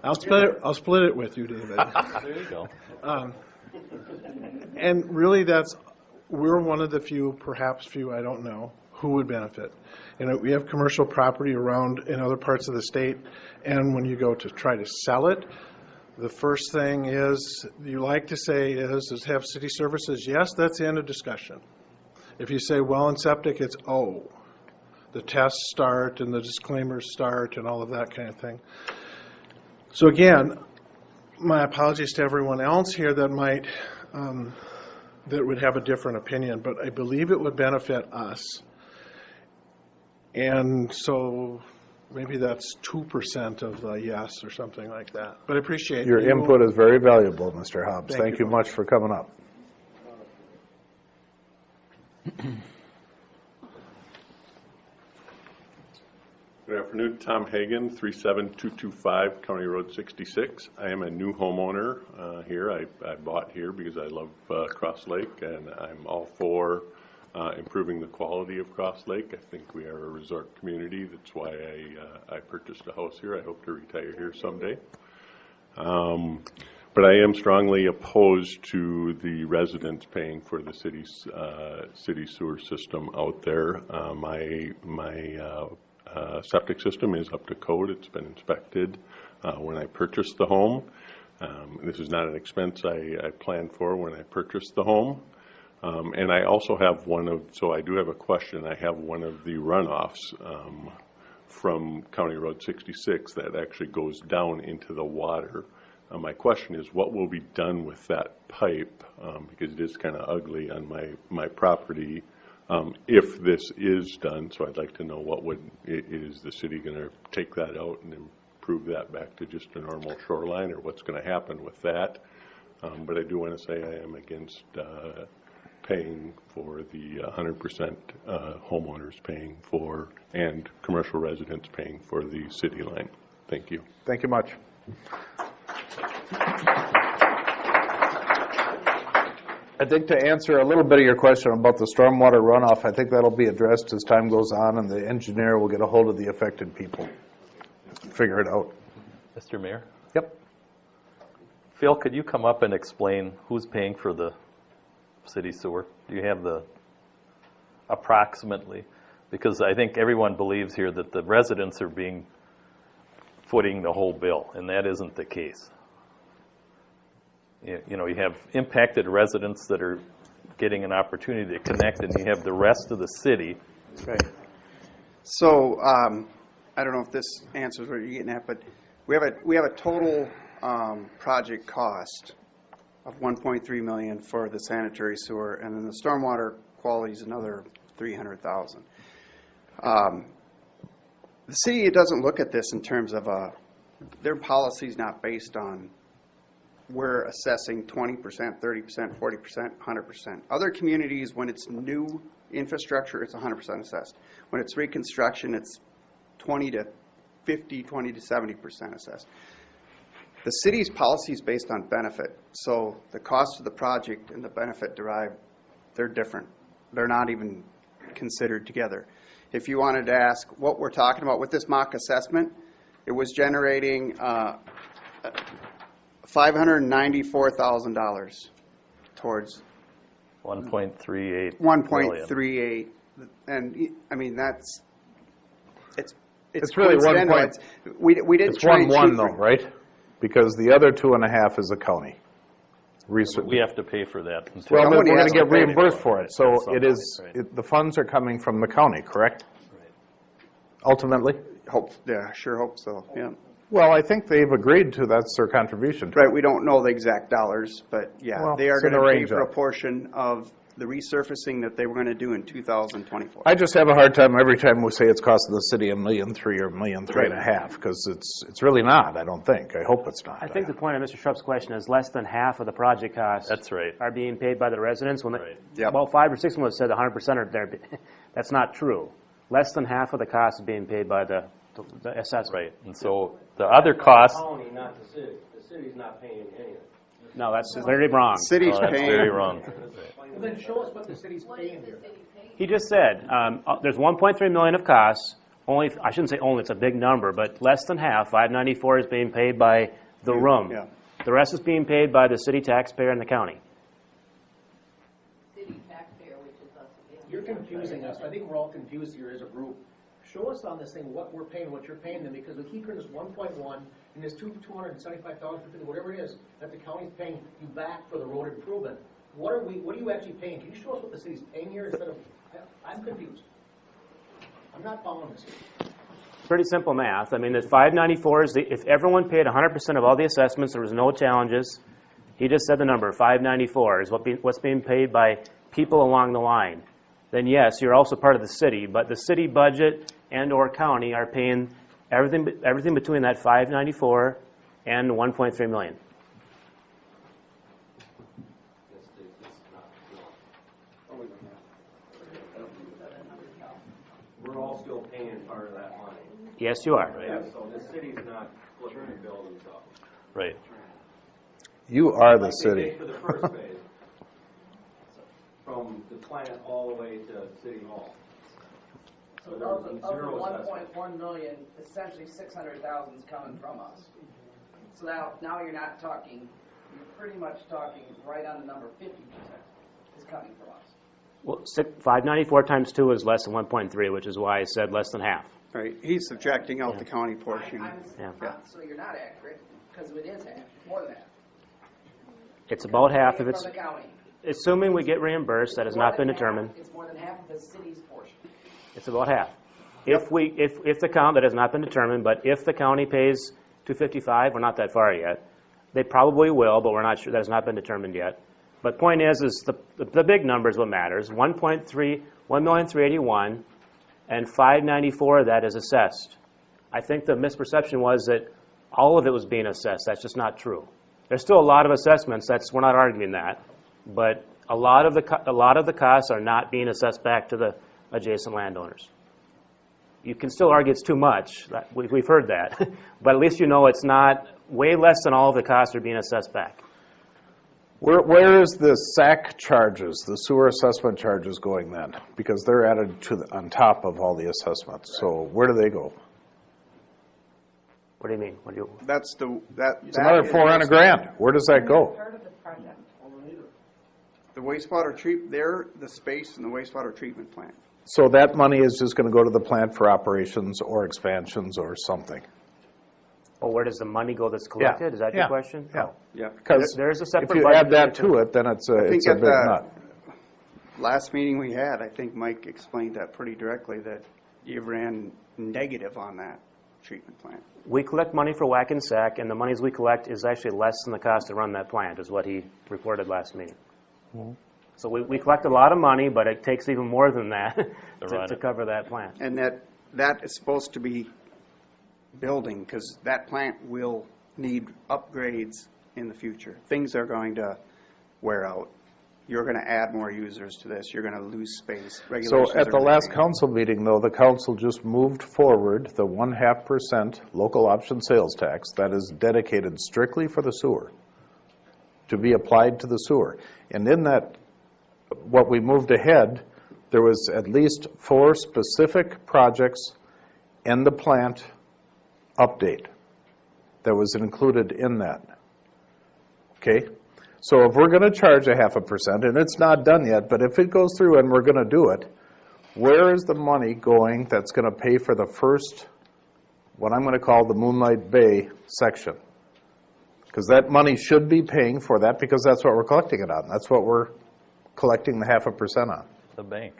I'll split it with you, David. There you go. And really, we're one of the few, perhaps few, I don't know, who would benefit. You know, we have commercial property around in other parts of the state, and when you go to try to sell it, the first thing you like to say is have city services. Yes, that's the end of discussion. If you say well and septic, it's the tests start and the disclaimers start and all of that kind of thing. So again, my apologies to everyone else here that might that would have a different opinion, but I believe it would benefit us. And so maybe that's 2% of the yes or something like that. But I appreciate your input is very valuable, Mr. Hobbs. Thank you you much for coming up. Good afternoon, Tom Hagan, 37225 County Road 66. I am a new homeowner here. I bought here because I love Cross Lake, and I'm all for improving the quality of Cross Lake. I think we are a resort community. That's why I purchased a house here. I hope to retire here someday. But I am strongly opposed to the residents paying for the city's city sewer system out there. My septic system is up to code. It's been inspected when I purchased the home. This is not an expense I planned for when I purchased the home. And I also have so I do have a question. I have one of the runoffs from County Road 66 that actually goes down into the water My question is, what will be done with that pipe? Because it is kind of ugly on my property. If this is done, so I'd like to know is the city going to take that out and improve that back to just a normal shoreline, or what's going to happen with that? But I do want to say I am against paying for the 100% homeowners paying for, and commercial residents paying for the city line. Thank you. Thank you much. I think to answer a little bit of your question about the stormwater runoff, I think that'll be addressed as time goes on, and the engineer will get a hold of the affected people, figure it out. Mr. Mayor? Yep. Phil, could you come up and explain who's paying for the city sewer? Do you have the approximately? Because I think everyone believes here that the residents are footing the whole bill, and that isn't the case. You know, you have impacted residents that are getting an opportunity to connect, and you have the rest of the city. Right. So, I don't know if this answers what you're getting at, but we have a total project cost of $1.3 million for the sanitary sewer, and then the stormwater quality is another $300,000. The city doesn't look at this in terms of their policy is not based on we're assessing 20%, 30%, 40%, 100%. Other communities, when it's new infrastructure, it's 100% assessed. When it's reconstruction, it's 20 to 50, 20 to 70% assessed. The city's policy is based on benefit, so the cost of the project and the benefit derived, they're different. They're not even considered together. If you wanted to ask what we're talking about with this mock assessment, it was generating $594,000 towards 1.38 1.38, and I mean it's really one coincidental. point. We didn't It's try and 1-1 shoot though, for- right? Because the other 2.5 is the county. We have to pay for that. Well, Somebody we're going has to to get pay reimbursed for it, so At some it is, point, right. the funds are coming from the county, correct? Ultimately? Sure hope so, yeah. Well, I think they've agreed to, that's their contribution. Right, we don't know the exact dollars, but yeah, Well, they are it's in going the to pay range for a of- portion of the resurfacing that they were going to do in 2024. I just have a hard time every time we say it's costing the city $1.3 million or $1.3 million, because it's really not, I don't think. I hope it's not. I think the point of Mr. Shrup's question is less than half of the project costs That's right. are being paid by the residents. When Right. Yep. Well, 5 or 6 of them said 100% are there. That's not true. Less than half of the cost is being paid by the assessment. Right, and so the other costs, County, not the city. The city's not paying anything. No, that's very wrong. City's that's paying. very wrong. Well, then show us what the city's paying here. He just said, there's 1.3 million of costs. Only, I shouldn't say only, it's a big number, but less than half, 594, is being paid by the room. Yeah. The rest is being paid by the city taxpayer and the county. City taxpayer, which is us again. You're confusing us. I think we're all confused here as a group. Show us on this thing what we're paying, what you're paying them, because we keep hearing this 1.1, and this $275,000, whatever it is, that the county's paying you back for the road improvement. What are you actually paying? Can you show us what the city's paying here instead of, I'm confused. I'm not following this here. Pretty simple math. I mean, the 594 is if everyone paid 100% of all the assessments, there was no challenges. He just said the number, 594 is what's being paid by people along the line. Then yes, you're also part of the city, but the city budget and or county are paying everything between that 594 and 1.3 million. We're all still paying part of that money. Yes, you are. So the city's not flipping the bill themselves. Right. You are the Like they city. did for the first phase, from the plant all the way to City Hall. So there was Of the zero assessment. 1.1 million, essentially 600,000 is coming from us. So now you're not talking, you're pretty much talking right on the number, 50% is coming from us. Well, 594 times 2 is less than 1.3, which is why I said less than half. Right, he's subtracting out the county portion. Yeah. So you're not accurate, because it is half, more than half. It's about half if From it's, the county. assuming we get reimbursed, that has not been determined. It's more than half of the city's portion. It's about half. If the count, that has not been determined, but if the county pays $255, we're not that far yet, They probably will, but we're not sure. That has not been determined yet. But point is the big number is what matters. 1,381,000 and 594 of that is assessed. I think the misperception was that all of it was being assessed. That's just not true. There's still a lot of assessments. We're not arguing that, but a lot of the costs are not being assessed back to the adjacent landowners. You can still argue it's too much. We've heard that, but at least you know it's not way less than all of the costs are being assessed back. Where is the SAC charges, the sewer assessment charges going then? Because they're added on top of all the assessments. So where do they go? What do you mean? That's It's another $400,000. Where does that go? Part of the project. the wastewater the space in the wastewater treatment plant. So that money is just going to go to the plant for operations or expansions or something? Well, where does the money go that's collected? Is that your question? Yeah. Yeah. Because There's a separate if you budget add that for it, to it, then it's a I think big at the nut. last meeting we had, I think Mike explained that pretty directly, that you ran negative on that treatment plant. We collect money for WAC and SAC, and the monies we collect is actually less than the cost to run that plant, is what he reported last meeting. So we collect a lot of money, but it takes even more than that to cover that plant. And that is supposed to be building, because that plant will need upgrades in the future. Things are going to wear out. You're going to add more users to this. You're going to lose space. So Regulations at are the gonna last change. council meeting, though, the council just moved forward the 0.5% local option sales tax that is dedicated strictly for the sewer, to be applied to the sewer. And in that, what we moved ahead, there was at least 4 specific projects in the plant update that was included in that. Okay? So if we're going to charge 0.5%, and it's not done yet, but if it goes through and we're going to do it, where is the money going that's going to pay for the first, what I'm going to call the Moonlight Bay section? Because that money should be paying for that, because that's what we're collecting it on. That's what we're collecting the 0.5% on. The bank.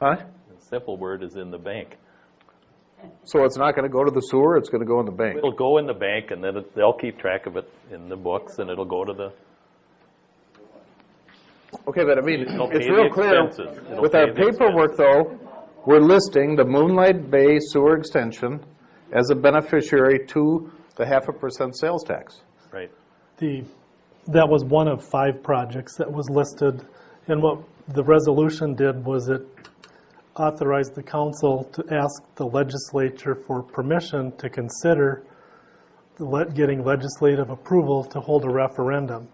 Huh? The simple word is in the bank. So it's not going to go to the sewer, it's going to go in the bank. It'll go in the bank, and then they'll keep track of it in the books, and it'll go to the... Okay, but I mean, It'll pay it's the real clear, expenses. It'll with pay our the paperwork though, we're listing the Moonlight Bay Sewer Extension as a beneficiary to the 0.5% sales tax. Right. That was one of 5 projects that was listed, and what the resolution did was it authorized the council to ask the legislature for permission to consider getting legislative approval to hold a referendum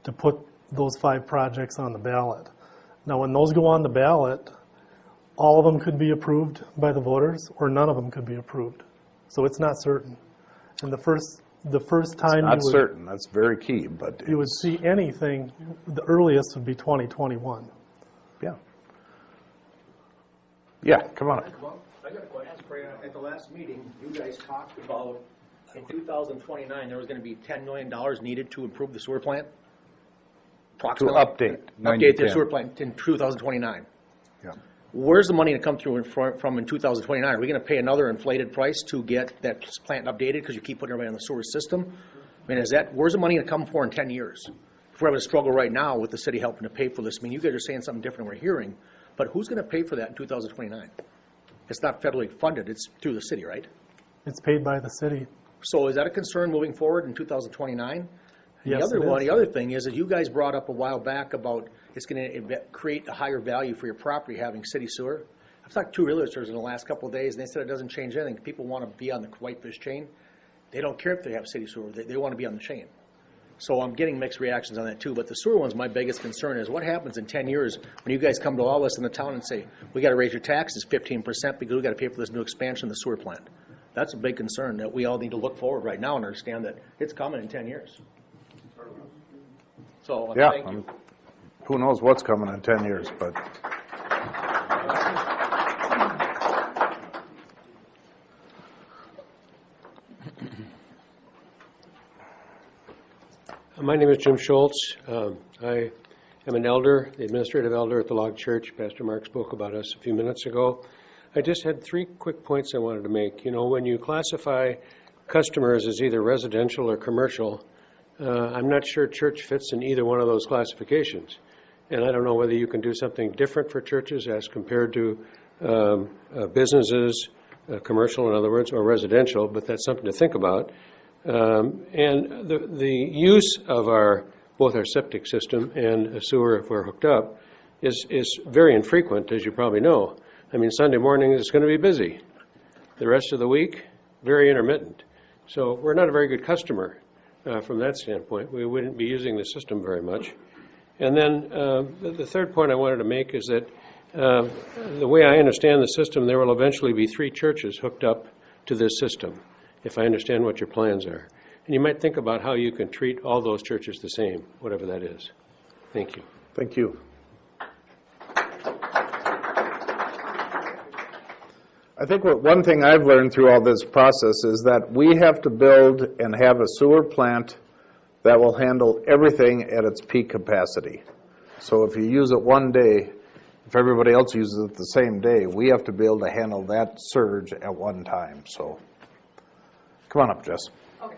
to put those 5 projects on the ballot. Now, when those go on the ballot, all of them could be approved by the voters, or none of them could be approved. So it's not certain. And the first time Not certain, that's very key, but you would see anything, the earliest would be 2021. yeah. Yeah, come on. Well, I got a question for you. At the last meeting, you guys talked about in 2029, there was going to be $10 million needed to improve the sewer plant? To Approximately. update. Update the sewer plant in 2029. Yeah. Where's the money to come through from in 2029? Are we going to pay another inflated price to get that plant updated because you keep putting everybody on the sewer system? I mean, where's the money going to come for in 10 years? If we're having a struggle right now with the city helping to pay for this, I mean, you guys are saying something different than we're hearing, but who's going to pay for that in 2029? It's not federally funded, it's through the city, right? It's paid by the city. So is that a concern moving forward in 2029? Yes, The other thing is that you guys brought up a while back about it's going to create a higher value for your property having city sewer. I've talked to 2 realtors in the last couple of days, and they said it doesn't change anything. People want to be on the Whitefish chain. They don't care if they have city sewer. They want to be on the chain. So I'm getting mixed reactions on that too. But the sewer one's my biggest concern is what happens in 10 years when you guys come to all of us in the town and say, we got to raise your taxes 15% because we got to pay for this new expansion of the sewer plant. That's a big concern that we all need to look forward right now and understand that it's coming in 10 years. So Yeah, thank you. who knows what's coming in 10 years, but. My name is Jim Schultz. I am an elder, the administrative elder at the Log Church. Pastor Mark spoke about us a few minutes ago. I just had 3 quick points I wanted to make. You know, when you classify customers as either residential or commercial, I'm not sure church fits in either one of those classifications. And I don't know whether you can do something different for churches as compared to businesses, commercial in other words, or residential, but that's something to think about. And the use of both our septic system and a sewer, if we're hooked up, is very infrequent, as you probably know. I mean, Sunday morning is going to be busy. The rest of the week, very intermittent. So we're not a very good customer from that standpoint. We wouldn't be using the system very much. And then the third point I wanted to make is that the way I understand the system, there will eventually be 3 churches hooked up to this system, if I understand what your plans are. And you might think about how you can treat all those churches the same, whatever that is. Thank you. Thank you. I think one thing I've learned through all this process is that we have to build and have a sewer plant that will handle everything at its peak capacity. So if you use it one day, if everybody else uses it the same day, we have to be able to handle that surge at one time. So come on up, Jess. Okay.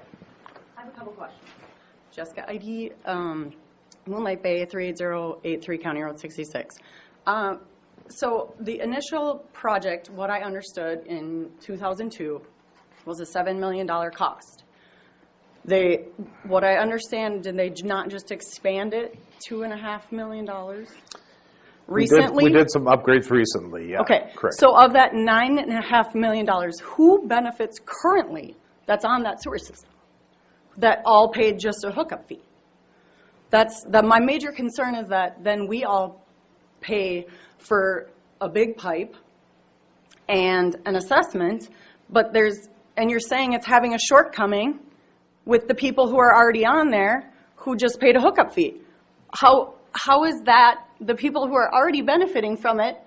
I have a couple questions. Jessica ID, Moonlight Bay, 38083 County Road 66. So the initial project, what I understood in 2002, was a $7 million cost. What I understand, did they not just expand it $2.5 million recently? We did some upgrades recently, yeah. Okay, correct. so of that $9.5 million, who benefits currently that's on that sewer system that all paid just a hookup fee? My major concern is that then we all pay for a big pipe and an assessment, but you're saying it's having a shortcoming with the people who are already on there who just paid a hookup fee. How is that the people who are already benefiting from it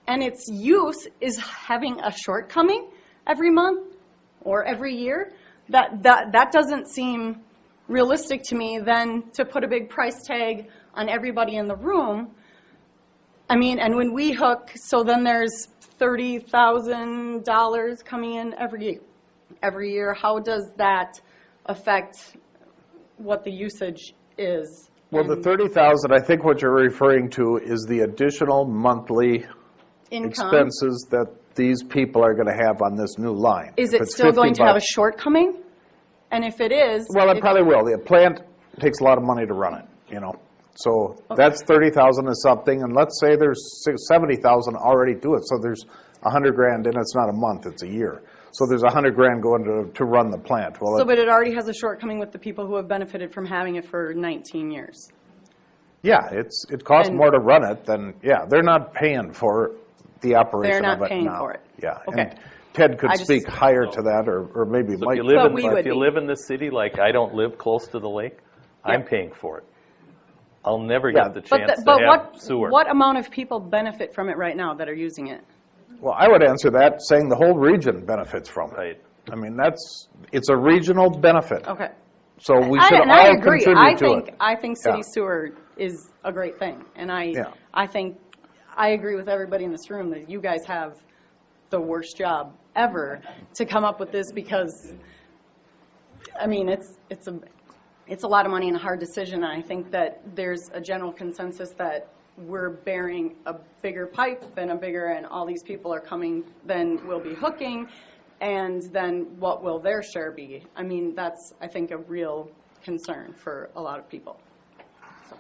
and its use is having a shortcoming every month or every year? That doesn't seem realistic to me then to put a big price tag on everybody in the room. I mean, and when we hook, so then there's $30,000 coming in every year. How does that affect what the usage is? Well, the $30,000, I think what you're referring to is the additional monthly income expenses that these people are going to have on this new line. Is it still going to have a shortcoming? And if it is... Well, it probably will. The plant takes a lot of money to run it, you know. So that's $30,000 is something, and let's say there's $70,000 already to it. So there's $100,000, and it's not a month; it's a year. So there's $100,000 going to run the plant. Well, but it already has a shortcoming with the people who have benefited from having it for 19 years. Yeah, it costs more to run it than they're not paying for the operation of it now. They're not paying for it. Yeah. Okay. And Ted could speak higher to that, or maybe So Mike. if you live in this city, like I don't live close to the lake, I'm paying for it. I'll never get the chance to have sewer. What amount of people benefit from it right now that are using it? Well, I would answer that saying the whole region benefits from it. Right. I mean, it's a regional benefit. Okay. So we should all agree. contribute to it. I think city sewer is a great thing, and I think I agree with everybody in this room that you guys have the worst job ever to come up with this because, I mean, it's a lot of money and a hard decision. And I think that there's a general consensus that we're bearing a bigger pipe and all these people are coming, then we'll be hooking, and then what will their share be? I mean, that's, I think, a real concern for a lot of people. So,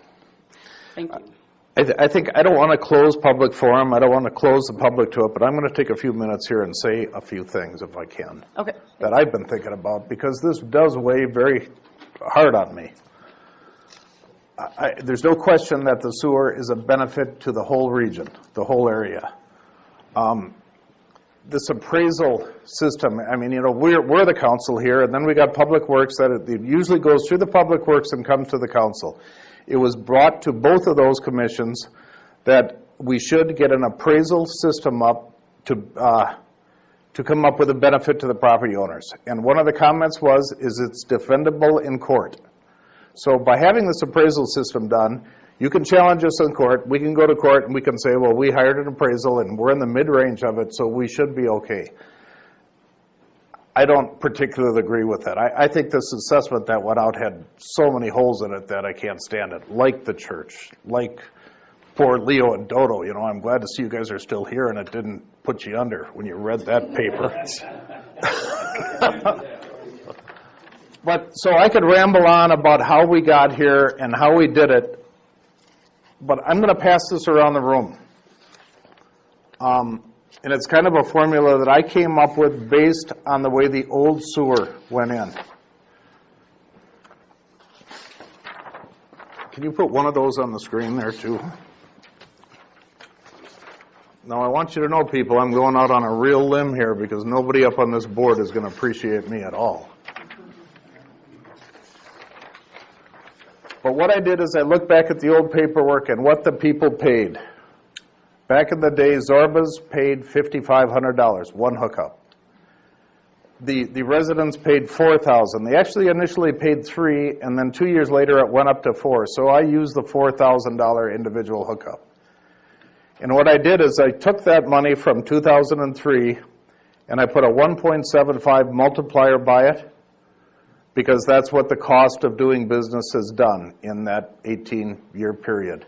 thank you. I think I don't want to close public forum. I don't want to close the public to it, but I'm going to take a few minutes here and say a few things, if I can, that I've been thinking about, because this does weigh very hard on me. There's no question that the sewer is a benefit to the whole region, the whole area. This appraisal system, I mean, you know, we're the council here, and then we got Public Works that it usually goes through the Public Works and comes to the council. It was brought to both of those commissions that we should get an appraisal system up to come up with a benefit to the property owners. And one of the comments is it's defendable in court. So by having this appraisal system done, you can challenge us in court, we can go to court and we can say, well, we hired an appraisal and we're in the mid-range of it, so we should be okay. I don't particularly agree with that. I think this assessment that went out had so many holes in it that I can't stand it, like the church, like poor Leo and Dodo. You know, I'm glad to see you guys are still here and it didn't put you under when you read that paper. But, so I could ramble on about how we got here and how we did it, but I'm going to pass this around the room. And it's kind of a formula that I came up with based on the way the old sewer went in. Can you put one of those on the screen there too? Now I want you to know, people, I'm going out on a real limb here because nobody up on this board is going to appreciate me at all. But what I did is I looked back at the old paperwork and what the people paid. Back in the day, Zorba's paid $5,500, one hookup. The residents paid $4,000. They actually initially paid $3,000, and then 2 years later it went up to $4,000. So I used the $4,000 individual hookup. And what I did is I took that money from 2003 and I put a 1.75 multiplier by it, because that's what the cost of doing business has done in that 18-year period.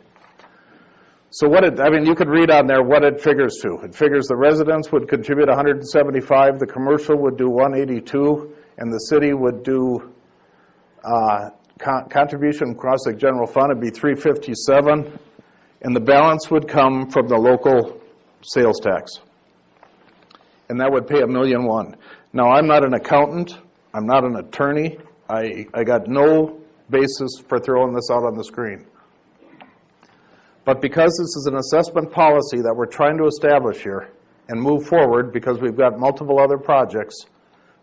So you could read on there what it figures to. It figures the residents would contribute $175, the commercial would do $182, and the city would do contribution across the general fund, it'd be $357, and the balance would come from the local sales tax. And that would pay $1.1 million. Now, I'm not an accountant, I'm not an attorney, I got no basis for throwing this out on the screen. But because this is an assessment policy that we're trying to establish here and move forward because we've got multiple other projects,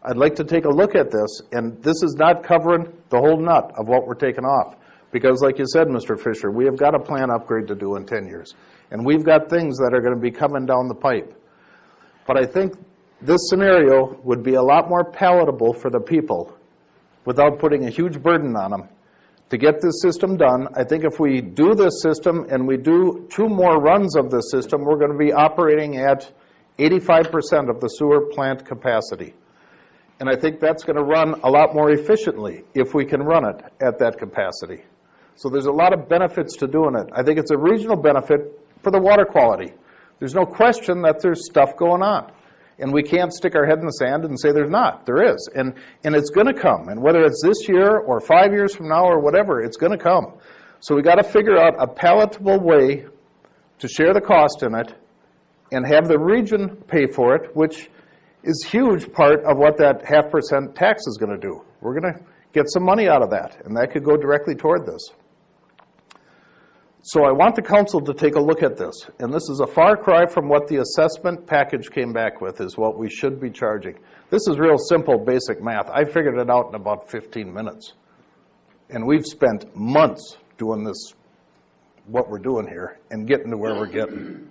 I'd like to take a look at this, and this is not covering the whole nut of what we're taking off. Because like you said, Mr. Fisher, we have got a plan upgrade to do in 10 years. And we've got things that are going to be coming down the pipe. But I think this scenario would be a lot more palatable for the people without putting a huge burden on them. To get this system done, I think if we do this system and we do 2 more runs of this system, we're going to be operating at 85% of the sewer plant capacity. And I think that's going to run a lot more efficiently if we can run it at that capacity. So there's a lot of benefits to doing it. I think it's a regional benefit for the water quality. There's no question that there's stuff going on. And we can't stick our head in the sand and say there's not. There is. And it's going to come. And whether it's this year or 5 years from now or whatever, it's going to come. So we got to figure out a palatable way to share the cost in it and have the region pay for it, which is a huge part of what that 0.5% tax is going to do. We're going to get some money out of that, and that could go directly toward this. So I want the council to take a look at this, and this is a far cry from what the assessment package came back with, is what we should be charging. This is real simple, basic math. I figured it out in about 15 minutes, and we've spent months doing this, what we're doing here, and getting to where we're getting.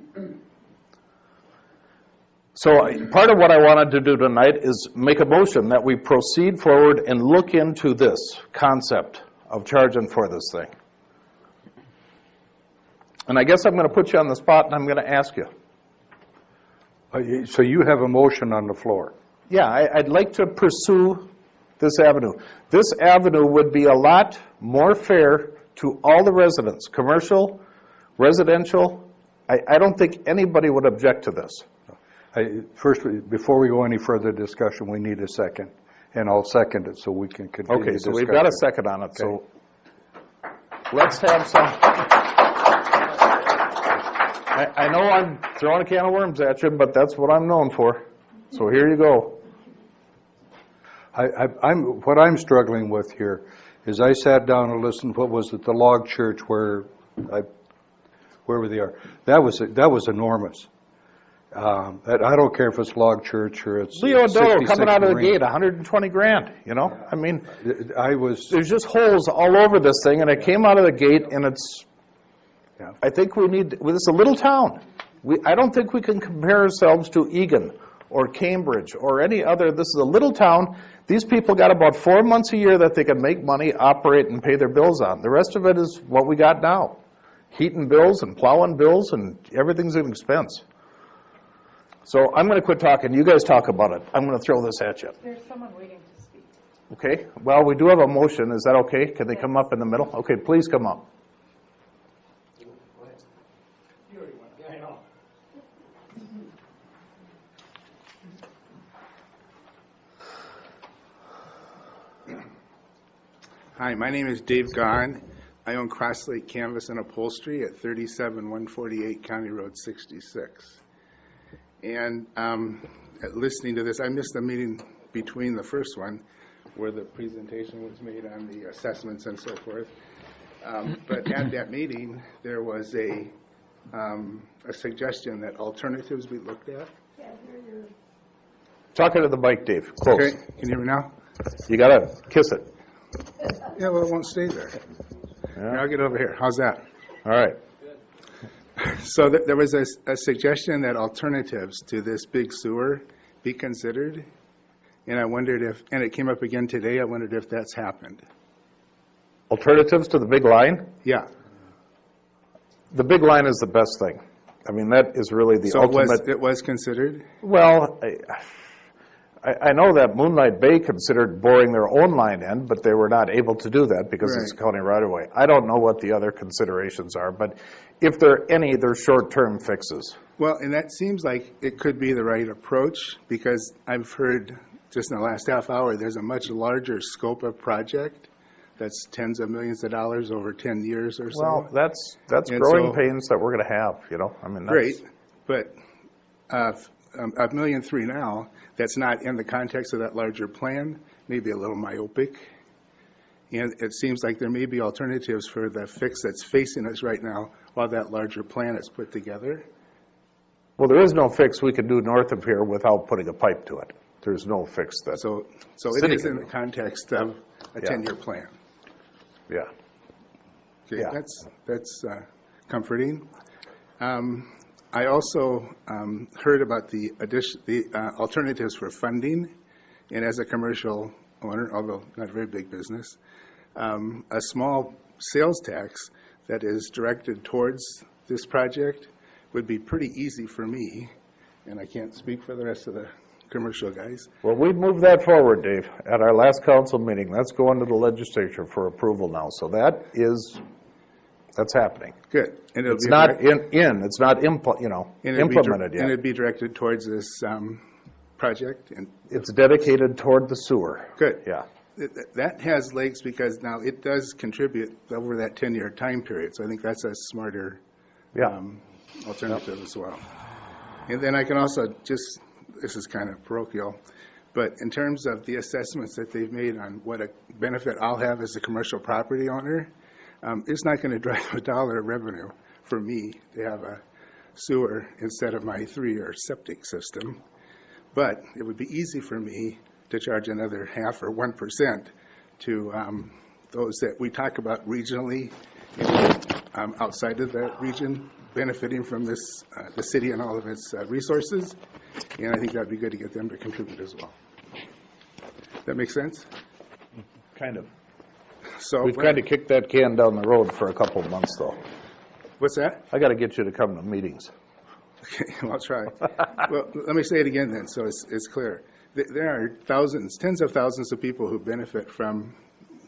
So part of what I wanted to do tonight is make a motion that we proceed forward and look into this concept of charging for this thing. And I guess I'm going to put you on the spot and I'm going to ask you. So you have a motion on the floor? Yeah, I'd like to pursue this avenue. This avenue would be a lot more fair to all the residents, commercial, residential. I don't think anybody would object to this. First, before we go any further discussion, we need a second, and I'll second it so we can continue Okay, so discussion. we've got a second on it, okay. So let's have some. I know I'm throwing a can of worms at you, but that's what I'm known for. So here you go. What I'm struggling with here is I sat down and listened, what was it, the log church wherever they are. That was enormous. I don't care if it's log church or it's Leo and Dodo coming out of the gate, 120 grand, you know? I mean, there's just holes all over this thing, and it came out of the gate, and it's, I think we need, this is a little town. I don't think we can compare ourselves to Egan or Cambridge or any other. This is a little town. These people got about 4 months a year that they can make money, operate, and pay their bills on. The rest of it is what we got now. Heating bills and plowing bills, and everything's an expense. So I'm going to quit talking. You guys talk about it. I'm going to throw this at you. There's someone waiting to speak. Okay? Well, we do have a motion. Is that okay? Can they come up in the middle? Okay, please come up. Hi, my name is Dave Gahn. I own Cross Lake Canvas and Upholstery at 37148 County Road 66. And listening to this, I missed the meeting between the first one where the presentation was made on the assessments and so forth. But at that meeting, there was a suggestion that alternatives be looked at. Talking to the mic, Dave. Close. Okay, can you hear me now? You got to kiss it. Yeah, well, it won't stay there. Yeah. I'll get over here. How's that? All right. So there was a suggestion that alternatives to this big sewer be considered, and I wondered if, and it came up again today, I wondered if that's happened. Alternatives to the big line? Yeah. The big line is the best thing. I mean, that is really the So ultimate. it was considered? Well, I know that Moonlight Bay considered boring their own line in, but they were not able to do that because it's county right-of-way. I don't know what the other considerations are, but if there are any, they're short-term fixes. Well, and that seems like it could be the right approach, because I've heard just in the last half hour, there's a much larger scope of project that's tens of millions of dollars over 10 years or so. Well, that's And growing so- pains that we're going to have, you know? I mean, that's, Great, but $1.3 million now, that's not in the context of that larger plan, maybe a little myopic. And it seems like there may be alternatives for the fix that's facing us right now while that larger plan is put together. Well, there is no fix we can do north of here without putting a pipe to it. There's no fix that. So City it is can in the do. context of a Yeah. 10-year plan. Yeah. Okay, Yeah. that's comforting. I also heard about the alternatives for funding, and as a commercial owner, although not a very big business, a small sales tax that is directed towards this project would be pretty easy for me, and I can't speak for the rest of the commercial guys. Well, we moved that forward, Dave, at our last council meeting. That's going to the legislature for approval now. So that's happening. Good. And it'll It's be not it's not implemented And yet. it'd be directed towards this project, and It's dedicated toward the sewer. good. Yeah. That has legs because now it does contribute over that 10-year time period, so I think that's a smarter Yeah. alternative as well. And then I can also just, this is kind of parochial, but in terms of the assessments that they've made on what a benefit I'll have as a commercial property owner, it's not going to drive a dollar of revenue for me to have a sewer instead of my 3-year septic system. But it would be easy for me to charge another 0.5% or 1% to those that we talk about regionally, outside of that region, benefiting from this, the city and all of its resources. And I think that'd be good to get them to contribute as well. That make sense? Kind of. So We've kind of kicked that can down the road for a couple of months, though. What's that? I got to get you to come to meetings. Okay, well, I'll try. Well, let me say it again then, so it's clear. There are thousands, tens of thousands of people who benefit from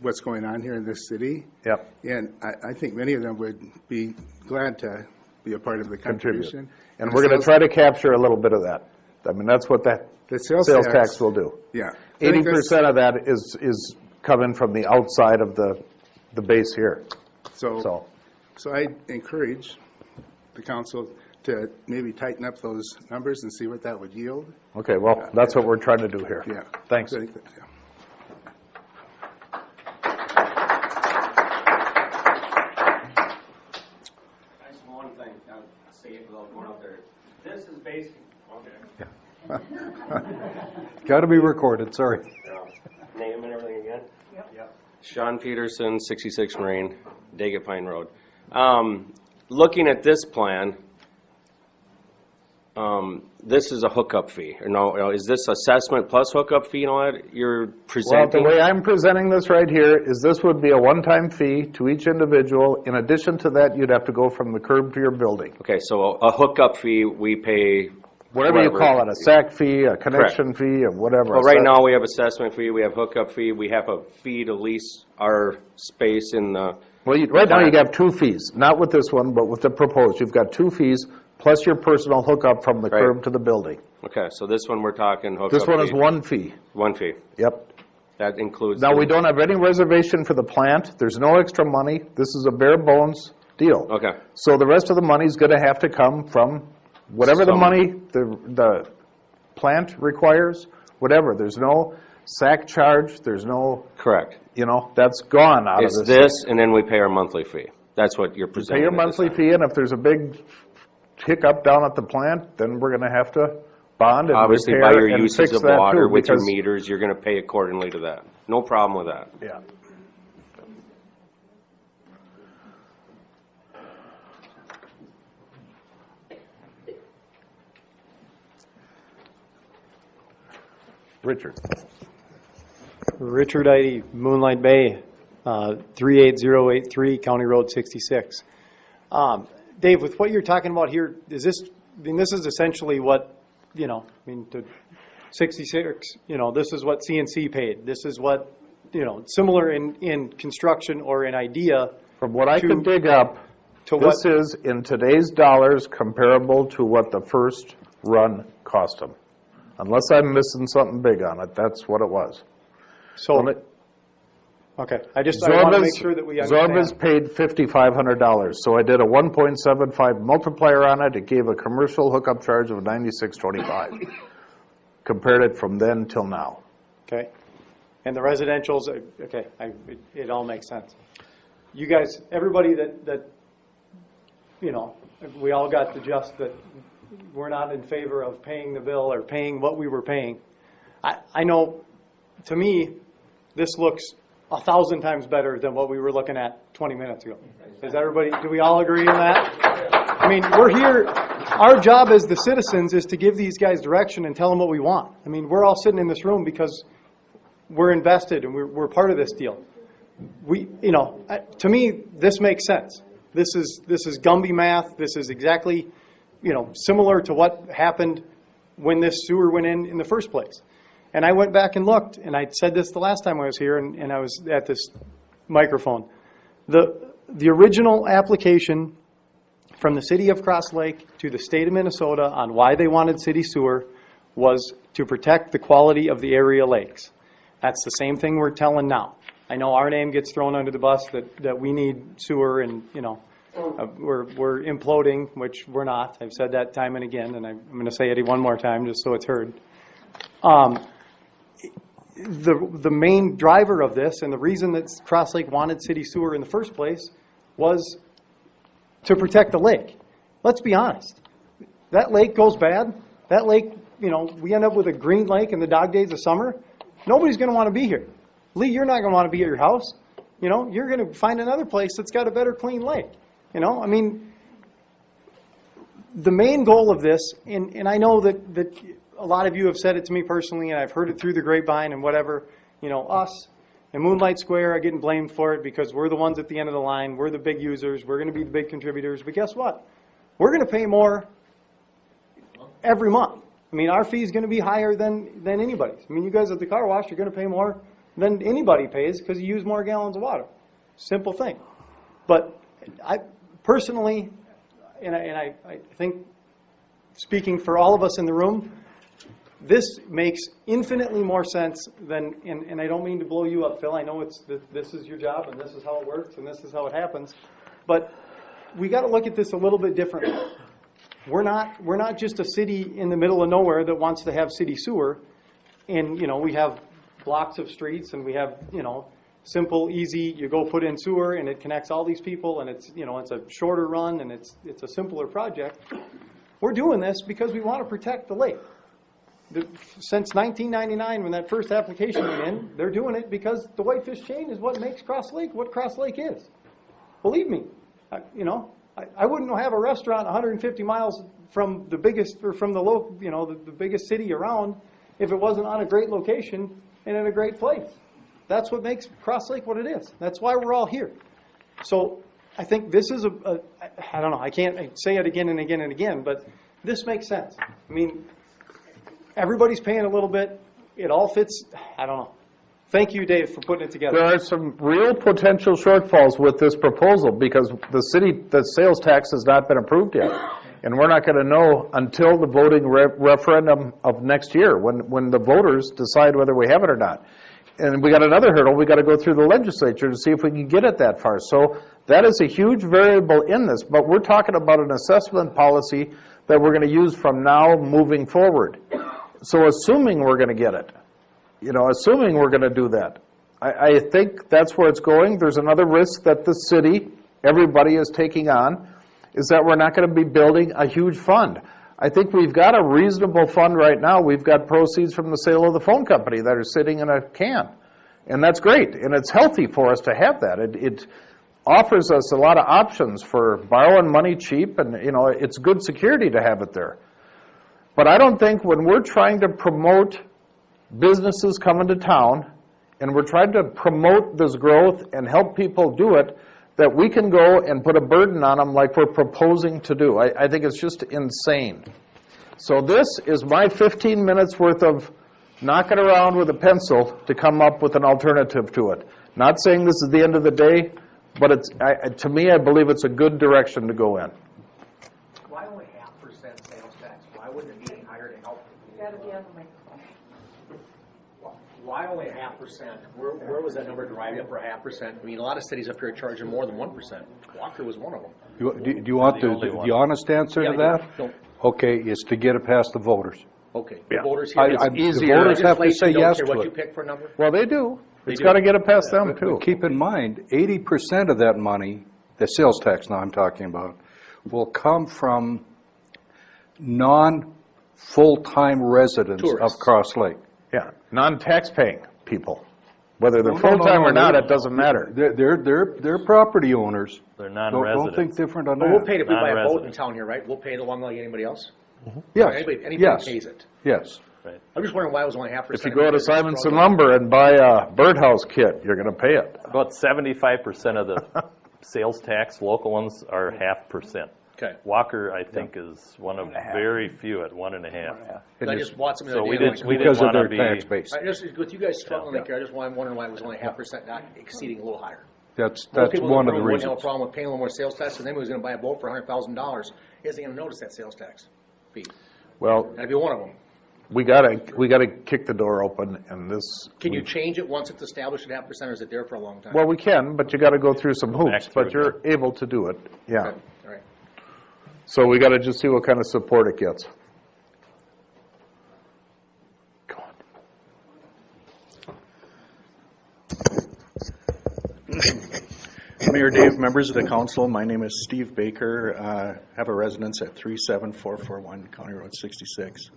what's going on here in this city. Yep. And I think many of them would be glad to be a part of the Contribute. contribution. And we're going to try to capture a little bit of that. I mean, that's what that The sales tax will do. Yeah. 80% of that is coming from the outside of the base here. So I encourage the council to maybe tighten up those numbers and see what that would yield. Okay, well, that's what we're trying to do here. Yeah. Thanks. I think that- yeah. That's one thing, I'll say it without going out there. This is basically, okay. Got to be recorded, sorry. Name and everything again? Yep. Sean Peterson, 66 Marine, Daggett Pine Road. Looking at this plan, this is a hookup fee. Or no, is this assessment plus hookup fee and all that you're Well, presenting? the way I'm presenting this right here is this would be a one-time fee to each individual. In addition to that, you'd have to go from the curb to your building. Okay, so a hookup fee we pay whatever you call it, a SAC fee, a connection fee, or whatever. Well, right now, we have assessment fee, we have hookup fee, we have a fee to lease our space in the... Well, right now you have 2 fees, not with this one, but with the proposed. You've got 2 fees, plus your personal hookup from the curb to the building. Okay, so this one, we're talking hookup This one is fee. 1 fee. 1 fee. Yep. That includes... Now, we don't have any reservation for the plant. There's no extra money. This is a bare bones deal. Okay. So the rest of the money's going to have to come from whatever the money the plant requires, whatever. There's no SAC charge. There's no... Correct. You know, that's gone out of this. It's this, and then we pay our monthly fee. That's what you're You presenting. pay your at this monthly fee, and if there's a big hiccup down at the plant, then we're going to have to bond and Obviously, repair by your and usage fix of that water too, with your because- meters, you're going to pay accordingly to that. No problem with that. Yeah. Richard. Richard Idy, Moonlight Bay, 38083, County Road 66. Dave, with what you're talking about here, is this, I mean, this is essentially what, to 66, this is what CNC paid. This is what, similar in construction or in idea. From what I can dig up, this is, in today's dollars, comparable to what the first run cost them. Unless I'm missing something big on it, that's what it was. So, okay, I want to make sure that we understand. Zorba's paid $5,500, so I did a 1.75 multiplier on it. It gave a commercial hookup charge of $96.25. Compared it from then till now. Okay, and the residential's, okay, it all makes sense. You guys, everybody that we all got the gist that we're not in favor of paying the bill or paying what we were paying. I know, to me, this looks 1,000 times better than what we were looking at 20 minutes ago. Is everybody, do we all agree on that? I mean, we're here, our job as the citizens is to give these guys direction and tell them what we want. I mean, we're all sitting in this room because we're invested and we're part of this deal. To me, this makes sense. This is Gumby math. This is exactly, similar to what happened when this sewer went in the first place. And I went back and looked, and I said this the last time I was here, and I was at this microphone. The original application from the city of Cross Lake to the state of Minnesota on why they wanted city sewer was to protect the quality of the area lakes. That's the same thing we're telling now. I know our name gets thrown under the bus that we need sewer and, we're imploding, which we're not. I've said that time and again, and I'm going to say it one more time just so it's heard. The main driver of this and the reason that Cross Lake wanted city sewer in the first place was to protect the lake. Let's be honest. That lake goes bad. That lake, we end up with a green lake in the dog days of summer. Nobody's going to want to be here. Lee, you're not going to want to be at your house. You're going to find another place that's got a better clean lake. I mean, the main goal of this, and I know that a lot of you have said it to me personally, and I've heard it through the grapevine and whatever, us and Moonlight Square are getting blamed for it because we're the ones at the end of the line. We're the big users. We're going to be the big contributors. But guess what? We're going to pay more every month. I mean, our fee is going to be higher than anybody's. I mean, you guys at the car wash, you're going to pay more than anybody pays because you use more gallons of water. Simple thing. But I personally, and I think speaking for all of us in the room, this makes infinitely more sense than, and I don't mean to blow you up, Phil. I know this is your job and this is how it works and this is how it happens. But we got to look at this a little bit differently. We're not just a city in the middle of nowhere that wants to have city sewer, and we have blocks of streets and we have simple, easy. You go put in sewer and it connects all these people, and it's it's a shorter run and it's a simpler project. We're doing this because we want to protect the lake. Since 1999, when that first application went in, they're doing it because the Whitefish chain is what makes Cross Lake what Cross Lake is. Believe me, I wouldn't have a restaurant 150 miles from the biggest, or from the local, the biggest city around, if it wasn't on a great location and in a great place. That's what makes Cross Lake what it is. That's why we're all here. So I think this is I don't know, I can't say it again and again and again, but this makes sense. I mean, everybody's paying a little bit, it all fits, I don't know. Thank you, Dave, for putting it together. There are some real potential shortfalls with this proposal because the sales tax has not been approved yet. And we're not going to know until the voting referendum of next year when the voters decide whether we have it or not. And we got another hurdle. We got to go through the legislature to see if we can get it that far. So that is a huge variable in this. But we're talking about an assessment policy that we're going to use from now moving forward. So assuming we're going to get it, assuming we're going to do that, I think that's where it's going. There's another risk that the city, everybody is taking on, is that we're not going to be building a huge fund. I think we've got a reasonable fund right now. We've got proceeds from the sale of the phone company that are sitting in a can. And that's great. And it's healthy for us to have that. It offers us a lot of options for borrowing money cheap, and it's good security to have it there. But I don't think when we're trying to promote businesses coming to town, and we're trying to promote this growth and help people do it, that we can go and put a burden on them like we're proposing to do. I think it's just insane. So this is my 15 minutes worth of knocking around with a pencil to come up with an alternative to it. Not saying this is the end of the day, but to me, I believe it's a good direction to go in. Why only 0.5% sales tax? Why wouldn't it be any higher to help? You gotta be on the microphone. Why only 0.5%? Where was that number derived for 0.5%? I mean, a lot of cities up here are charging more than 1%. Walker was one of them. Do you want the honest answer to that? Okay, it's to get it past the voters. Okay, the voters here, it's easier. The voters have to say yes to it. What you pick for a number? Well, they do. It's got to get it past them, too. But keep in mind, 80% of that money, the sales tax now I'm talking about, will come from non-full-time residents of Cross Lake. Yeah, non-tax-paying people. Whether they're full-time or not, it doesn't matter. They're property owners. They're non-residents. Don't think different on But that. we'll pay it if we buy a boat in town here, right? We'll pay it along like anybody else? Yes. Anybody Yes. pays it. Yes. Right. I'm just wondering why it was only 0.5%. If you go to Simonson Lumber and buy a birdhouse kit, you're going to pay it. About 75% of the sales tax, local ones, are 0.5%. Okay. Walker, I think, is one of very few at 1.5%. I just bought some the So other we day. didn't Because of want to their be. tax base. With you guys struggling like here, I just wondering why it was only 0.5%, not exceeding a little higher. That's Most people one in of the room wouldn't have a reasons. problem with paying a little more sales tax, because anybody who's going to buy a boat for $100,000 isn't going to notice that sales tax fee. Well, That'd be one of them. we gotta kick the door open, and this. Can you change it once it's established at 0.5%, or is it there for a long time? Well, we can, but you got to go through some hoops. Back But through it, you're able to do it. Yeah. Okay, all right. So we got to just see what kind of support it gets. Go on. Mayor Dave, members of the council, my name is Steve Baker. I have a residence at 37441 County Road 66.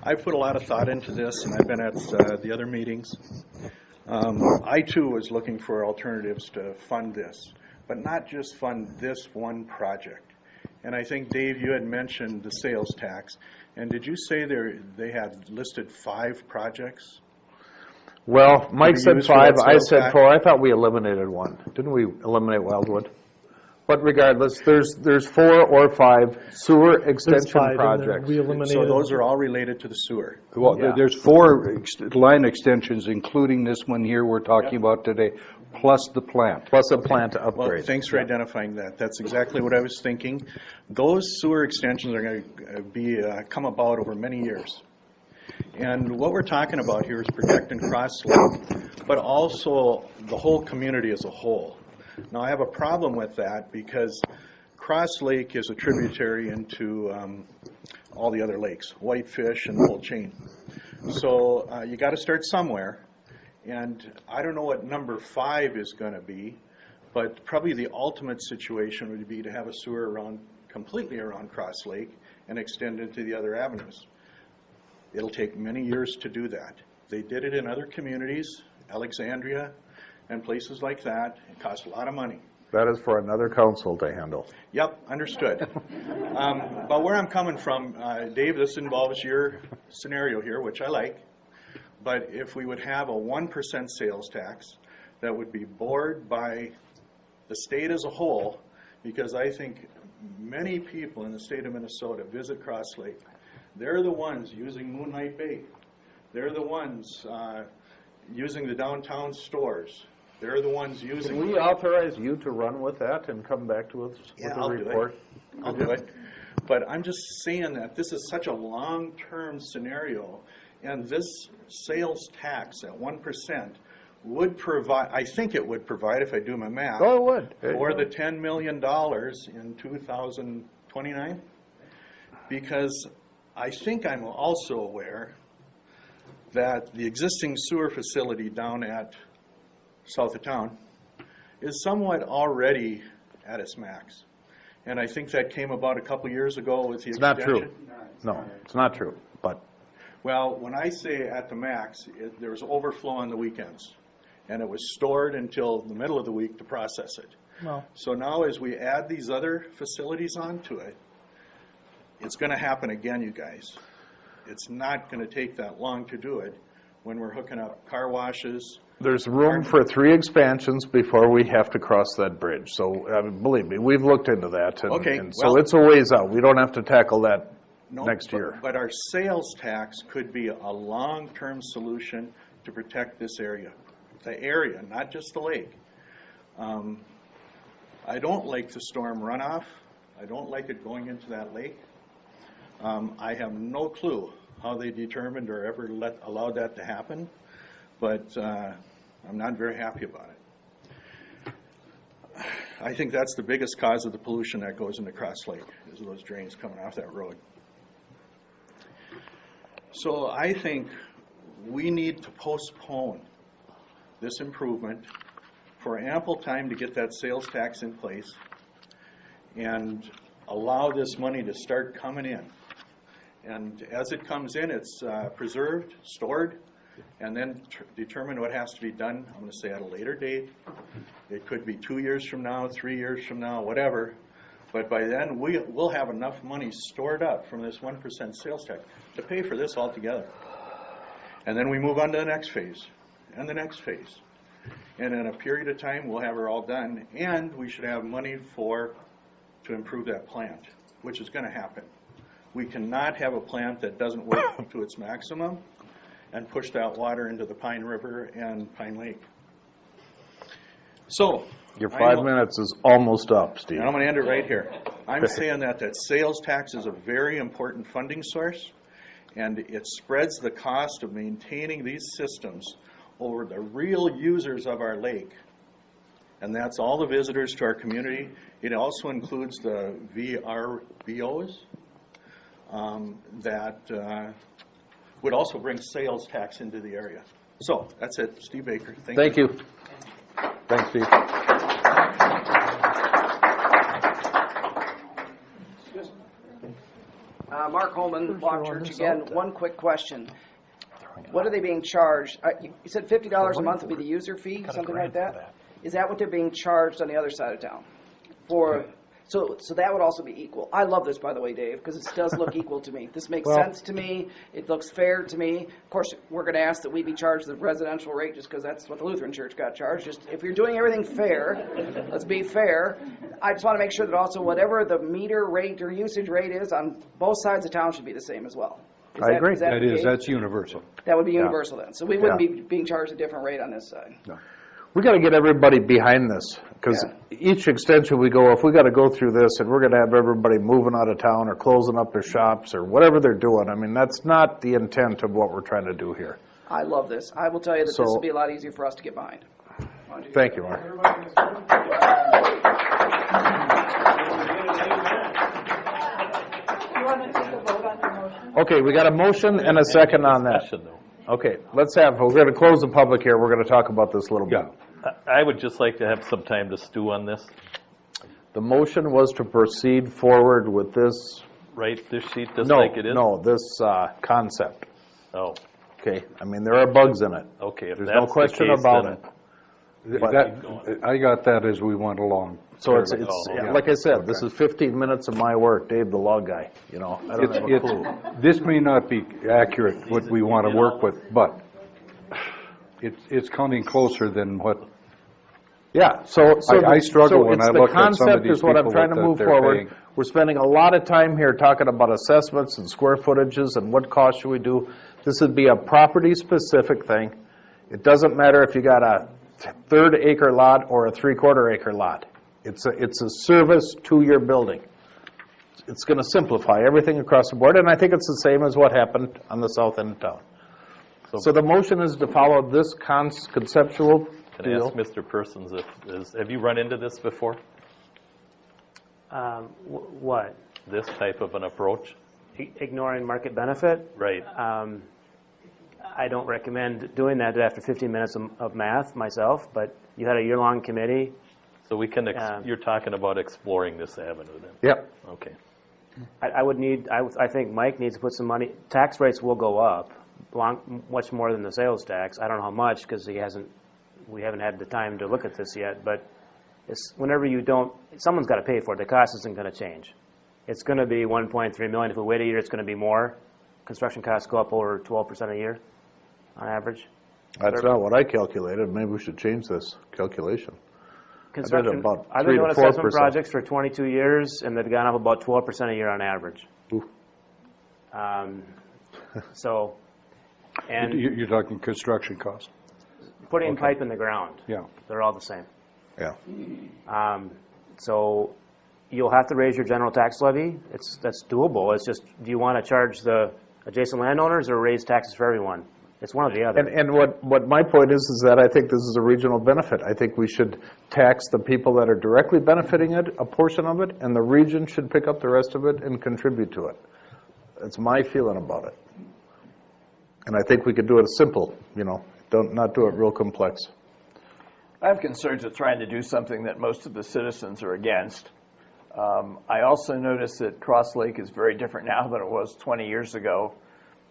I've put a lot of thought into this, and I've been at the other meetings. I too was looking for alternatives to fund this, but not just fund this one project. And I think, Dave, you had mentioned the sales tax. And did you say they had listed 5 projects? Well, Mike Could be said used for 5, that I sales said tax? 4. I thought we eliminated one. Didn't we eliminate Wildwood? But regardless, there's 4 or 5 sewer There's extension 5, and then projects. we eliminated. So those are all related to the sewer. Well, Yeah. there's 4 line extensions, including this one here we're talking about today, plus the plant. Plus a plant Well, upgrade. thanks for identifying that. That's exactly what I was thinking. Those sewer extensions are going to be come about over many years. And what we're talking about here is protecting Cross Lake, but also the whole community as a whole. Now, I have a problem with that because Cross Lake is a tributary into all the other lakes, Whitefish and the whole chain. So you got to start somewhere. And I don't know what number 5 is going to be, but probably the ultimate situation would be to have a sewer completely around Cross Lake and extend into the other avenues. It'll take many years to do that. They did it in other communities, Alexandria and places like that. It costs a lot of money. That is for another council to handle. Yep, understood. But where I'm coming from, Dave, this involves your scenario here, which I like. But if we would have a 1% sales tax that would be borne by the state as a whole, because I think many people in the state of Minnesota visit Cross Lake. They're the ones using Moonlight Bay. They're the ones using the downtown stores. They're the ones using... Can we authorize you to run with that and come back to us with a report? I'll do it. But I'm just saying that this is such a long-term scenario, and this sales tax at 1% would provide, I think it would provide, if I do my math, Oh, it would. for the $10 million in 2029. Because I think I'm also aware that the existing sewer facility down at south of town is somewhat already at its max. And I think that came about a couple years ago with the extension. It's not true. No, it's not true, but... Well, when I say at the max, there was overflow on the weekends, and it was stored until the middle of the week to process it. Well. So now as we add these other facilities onto it, it's going to happen again, you guys. It's not going to take that long to do it when we're hooking up car washes. There's room for 3 expansions before we have to cross that bridge. So, believe me, we've looked into that. And, Okay, and so well- it's a ways out. We don't have to tackle that No, next year. But our sales tax could be a long-term solution to protect this area. The area, not just the lake. I don't like the storm runoff. I don't like it going into that lake. I have no clue how they determined or ever allowed that to happen, but I'm not very happy about it. I think that's the biggest cause of the pollution that goes into Cross Lake, is those drains coming off that road. So I think we need to postpone this improvement for ample time to get that sales tax in place and allow this money to start coming in. And as it comes in, it's preserved, stored, and then determine what has to be done, I'm going to say at a later date. It could be 2 years from now, 3 years from now, whatever. But by then, we'll have enough money stored up from this 1% sales tax to pay for this altogether. And then we move on to the next phase, and the next phase. And in a period of time, we'll have it all done, and we should have money to improve that plant, which is going to happen. We cannot have a plant that doesn't work to its maximum and push that water into the Pine River and Pine Lake. So, Your 5 minutes is almost up, Steve. and I'm going to end it right here. I'm saying that sales tax is a very important funding source, and it spreads the cost of maintaining these systems over the real users of our lake. And that's all the visitors to our community. It also includes the VRBOs that would also bring sales tax into the area. So, that's it. Steve Baker. Thank you. Thanks, Steve. Mark Holman, Block Church again. One quick question. What are they being charged? You said $50 a month would be the user fee, something like that? Is that what they're being charged on the other side of town? So that would also be equal. I love this, by the way, Dave, because it does look equal to me. This makes sense to me. It looks fair to me. Of course, we're going to ask that we be charged the residential rate just because that's what the Lutheran Church got charged. Just if you're doing everything fair, let's be fair. I just want to make sure that also whatever the meter rate or usage rate is on both sides of town should be the same as well. I agree. That's universal. That would be universal then. So we wouldn't be being charged a different rate on this side. No. We got to get everybody behind this, because each extension we go, if we got to go through this and we're going to have everybody moving out of town or closing up their shops or whatever they're doing, I mean, that's not the intent of what we're trying to do here. I love this. I will tell you that this will be a lot easier for us to get behind. Thank you, Mark. Okay, we got a motion and a second on that. Okay, we're going to close the public here. We're going to talk about this a little bit. I would just like to have some time to stew on this. The motion was to proceed forward with this. Right, this sheet, just like it is? No, this concept. Oh. Okay, I mean, there are bugs in it. Okay, if There's that's no question the case, about then it. I got that as we went along. So it's like I said, this is 15 minutes of my work, Dave the log guy, you know. I don't have a clue. This may not be accurate, what we want to work with, but it's coming closer than what. Yeah, so I struggle when I look at some of concept these is what I'm people trying to that move they're forward. paying. We're spending a lot of time here talking about assessments and square footages and what cost should we do. This would be a property-specific thing. It doesn't matter if you got a third-acre lot or a three-quarter-acre lot. It's a service to your building. It's going to simplify everything across the board, and I think it's the same as what happened on the south end of town. So the motion is to follow this conceptual Can I ask Mr. Persons, have you run into this before? What? This type of an approach? Ignoring market benefit? Right. I don't recommend doing that after 15 minutes of math myself, but you had a year-long committee. So we can, you're talking about exploring this avenue then? Yep. Okay. I think Mike needs to put some money, tax rates will go up, much more than the sales tax. I don't know how much, because we haven't had the time to look at this yet, but whenever you don't, someone's got to pay for it. The cost isn't going to change. It's going to be 1.3 million. If we wait a year, it's going to be more. Construction costs go up over 12% a year on average. That's not what I calculated. Maybe we should change this calculation. Construction, about I've 3 been to doing assessment 4%. projects for 22 years, and they've gone up about 12% a year on average. So, and You're talking construction costs? putting pipe in the ground. Yeah. They're all the same. Yeah. So you'll have to raise your general tax levy. That's doable. It's just, do you want to charge the adjacent landowners or raise taxes for everyone? It's one or the other. And what my point is that I think this is a regional benefit. I think we should tax the people that are directly benefiting it, a portion of it, and the region should pick up the rest of it and contribute to it. That's my feeling about it. And I think we could do it simple, not do it real complex. I have concerns with trying to do something that most of the citizens are against. I also noticed that Cross Lake is very different now than it was 20 years ago.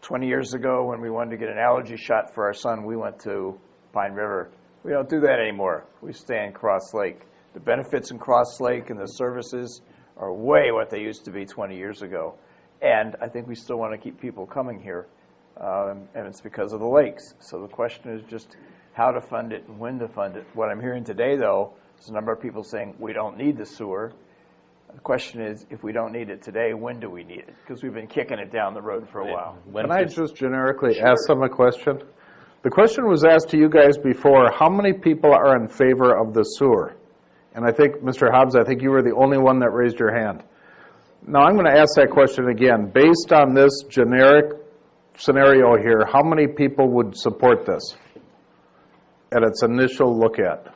20 years ago, when we wanted to get an allergy shot for our son, we went to Pine River. We don't do that anymore. We stay in Cross Lake. The benefits in Cross Lake and the services are way what they used to be 20 years ago. And I think we still want to keep people coming here, and it's because of the lakes. So the question is just how to fund it and when to fund it. What I'm hearing today, though, is a number of people saying we don't need the sewer. The question is, if we don't need it today, when do we need it? Because we've been kicking it down the road for a while. Can I just generically ask them a question? The question was asked to you guys before, how many people are in favor of the sewer? And I think, Mr. Hobbs, I think you were the only one that raised your hand. Now, I'm going to ask that question again. Based on this generic scenario here, how many people would support this at its initial look at?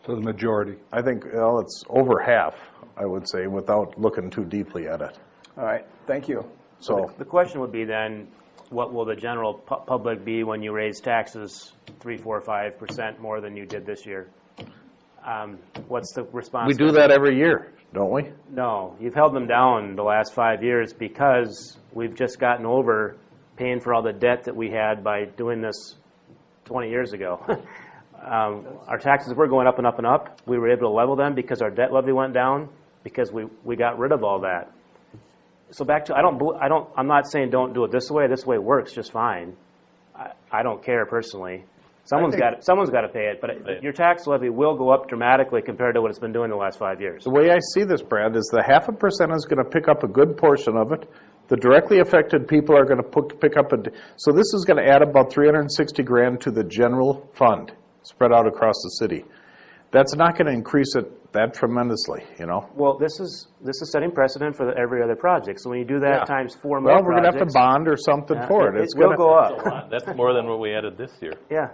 So the majority. I think, well, it's over half, I would say, without looking too deeply at it. All right, thank you. So the question would be then, what will the general public be when you raise taxes 3, 4, 5% more than you did this year? What's the response? we do that every year, don't we? No, you've held them down the last 5 years because we've just gotten over paying for all the debt that we had by doing this 20 years ago. Our taxes were going up and up and up. We were able to level them because our debt levy went down because we got rid of all that. So back to, I'm not saying don't do it this way. This way works just fine. I don't care personally. Someone's got to pay it, but your tax levy will go up dramatically compared to what it's been doing the last 5 years. The way I see this, Brad, is the 0.5% is going to pick up a good portion of it. The directly affected people are going to pick up so this is going to add about $360,000 to the general fund, spread out across the city. That's not going to increase it that tremendously, Well, this is setting precedent for every other project. So when you do that times 4 more well, we're going to have to bond or something for it. It will go up. That's more than what we added this year. Yeah.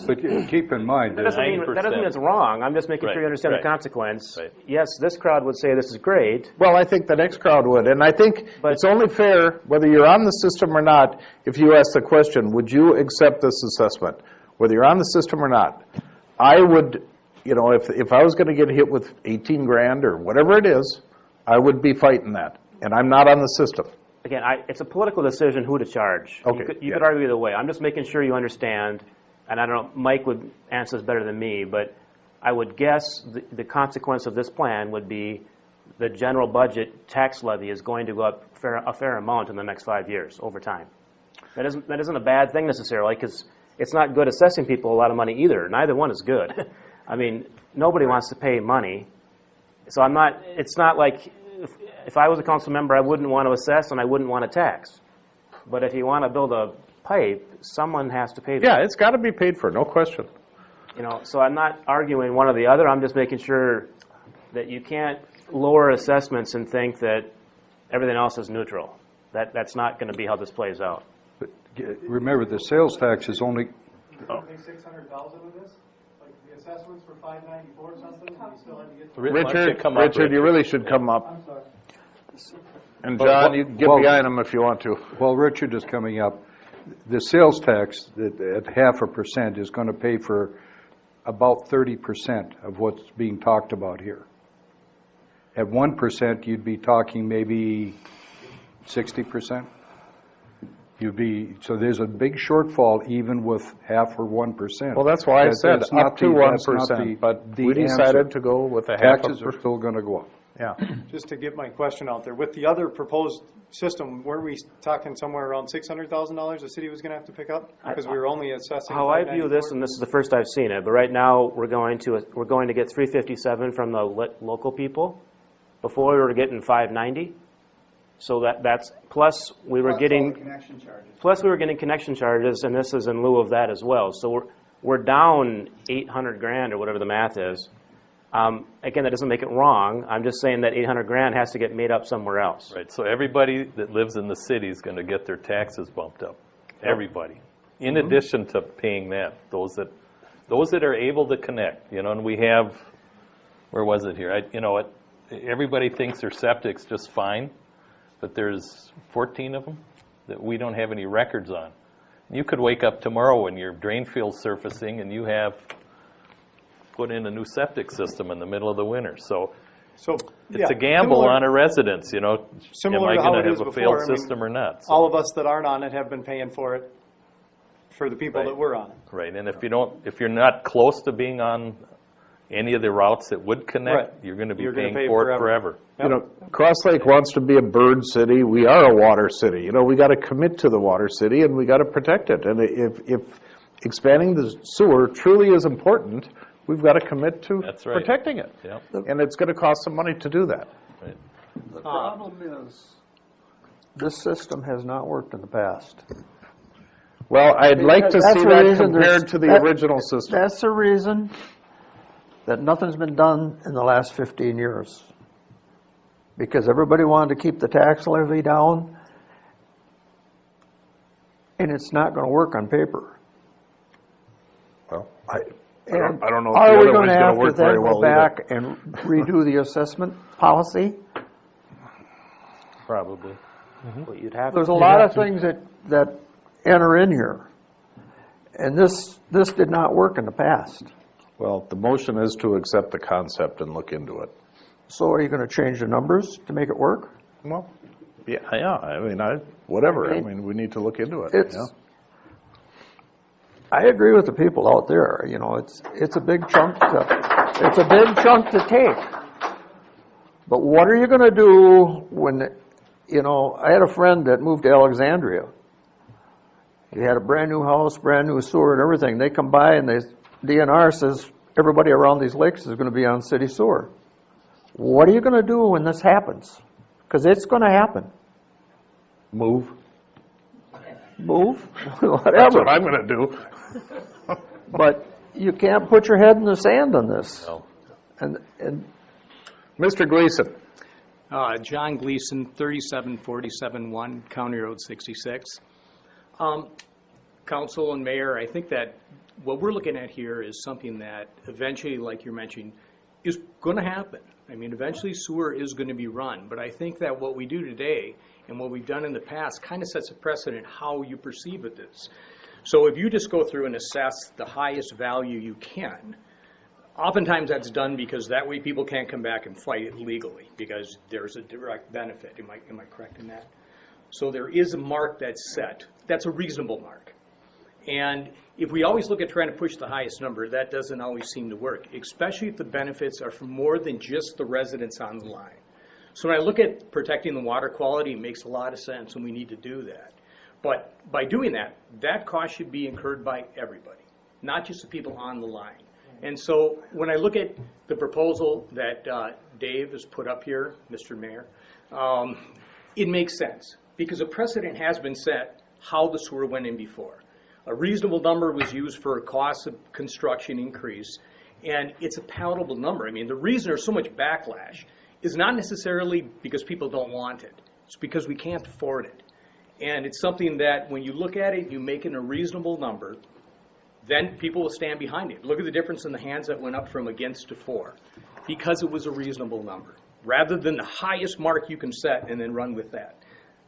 But keep in mind that doesn't mean it's wrong. I'm just making sure you understand the consequence. Right. Yes, this crowd would say this is great. Well, I think the next crowd would. And I think it's only fair, whether you're on the system or not, if you ask the question, would you accept this assessment? Whether you're on the system or not, I would, if I was going to get hit with 18 grand or whatever it is, I would be fighting that. And I'm not on the system. Again, it's a political decision who to charge. Okay. You could argue either way. I'm just making sure you understand. And I don't know, Mike would answer this better than me, but I would guess the consequence of this plan would be the general budget tax levy is going to go up a fair amount in the next 5 years over time. That isn't a bad thing necessarily, because it's not good assessing people a lot of money either. Neither one is good. I mean, nobody wants to pay money. So it's not like if I was a council member, I wouldn't want to assess and I wouldn't want to tax. But if you want to build a pipe, someone has to pay for it. Yeah, it's got to be paid for, no question. You know, so I'm not arguing one or the other. I'm just making sure that you can't lower assessments and think that everything else is neutral. That's not going to be how this plays out. But remember, the sales tax is only, Make 600,000 with this? Like the assessments for 594 or something, you still had to get. Richard, you really should come up. I'm sorry. And John, you can get behind him if you want to. while Richard is coming up, the sales tax at 0.5% is going to pay for about 30% of what's being talked about here. At 1%, you'd be talking maybe 60%. So there's a big shortfall even with 0.5 or 1%. Well, that's why I said That's not up to the- that's not 1%, but the we decided answer. to go with a 0.5%. Taxes are still going to go up. Yeah. Just to get my question out there, with the other proposed system, weren't we talking somewhere around $600,000 the city was going to have to pick up? Because we were only assessing How I view this, and this is the first I've seen it, but right now we're going to get 357 from the local people. Before we were getting 590. So that's plus we were getting Connection charges. plus we were getting connection charges, and this is in lieu of that as well. So we're down 800 grand or whatever the math is. Again, that doesn't make it wrong. I'm just saying that 800 grand has to get made up somewhere else. Right, so everybody that lives in the city is going to get their taxes bumped up. Everybody. In addition to paying that, those that are able to connect, you know, and we have, where was it here? You know what? Everybody thinks their septic's just fine, but there's 14 of them that we don't have any records on. You could wake up tomorrow and your drain field's surfacing and you have put in a new septic system in the middle of the winter. So it's a gamble on a residence, you know. Similar am to I how going it to is have a before. failed system or not? So, all of us that aren't on it have been paying for it for the people that were on it. right, and if you're not close to being on any of the routes that would connect, Right. you're going to be You're gonna paying pay for it forever. forever. You know, Cross Lake wants to be a bird city. We are a water city. You know, we got to commit to the water city and we got to protect it. And if expanding the sewer truly is important, we've got to commit to That's right. protecting it. Yep. And it's going to cost some money to do that. Right. The problem is, this system has not worked in the past. Well, I'd like to That's see the that reason compared to the that- original system. That's the reason that nothing's been done in the last 15 years. Because everybody wanted to keep the tax levy down, and it's not going to work on paper. Well, I And don't know if are the we other going one's to going have to to work then very go well either. back and redo the assessment policy? Probably. Well, you'd have There's a to. lot of things that enter in here. And this did not work in the past. Well, the motion is to accept the concept and look into it. So are you going to change the numbers to make it work? Well, yeah, I mean, whatever. I mean, we need to look into it. It's, yeah. I agree with the people out there, you know, it's a big chunk to take. But what are you going to do when, you know, I had a friend that moved to Alexandria. He had a brand new house, brand new sewer and everything. They come by and DNR says everybody around these lakes is going to be on city sewer. What are you going to do when this happens? Because it's going to happen. Move. Whatever. That's what I'm going to do. But you can't put your head in the sand on this. No. And Mr. Gleason. John Gleason, 37471 County Road 66. Council and Mayor, I think that what we're looking at here is something that eventually, like you're mentioning, is going to happen. I mean, eventually sewer is going to be run. But I think that what we do today and what we've done in the past kind of sets a precedent how you perceive it is. So if you just go through and assess the highest value you can, oftentimes that's done because that way people can't come back and fight it legally because there's a direct benefit. Am I correct in that? So there is a mark that's set. That's a reasonable mark. And if we always look at trying to push the highest number, that doesn't always seem to work, especially if the benefits are for more than just the residents on the line. So when I look at protecting the water quality, it makes a lot of sense, and we need to do that. But by doing that, that cost should be incurred by everybody, not just the people on the line. And so when I look at the proposal that Dave has put up here, Mr. Mayor, it makes sense, because a precedent has been set how the sewer went in before. A reasonable number was used for a cost of construction increase, and it's a palatable number. I mean, the reason there's so much backlash is not necessarily because people don't want it. It's because we can't afford it. And it's something that when you look at it, you make it a reasonable number, then people will stand behind it. Look at the difference in the hands that went up from against to for, because it was a reasonable number, rather than the highest mark you can set and then run with that.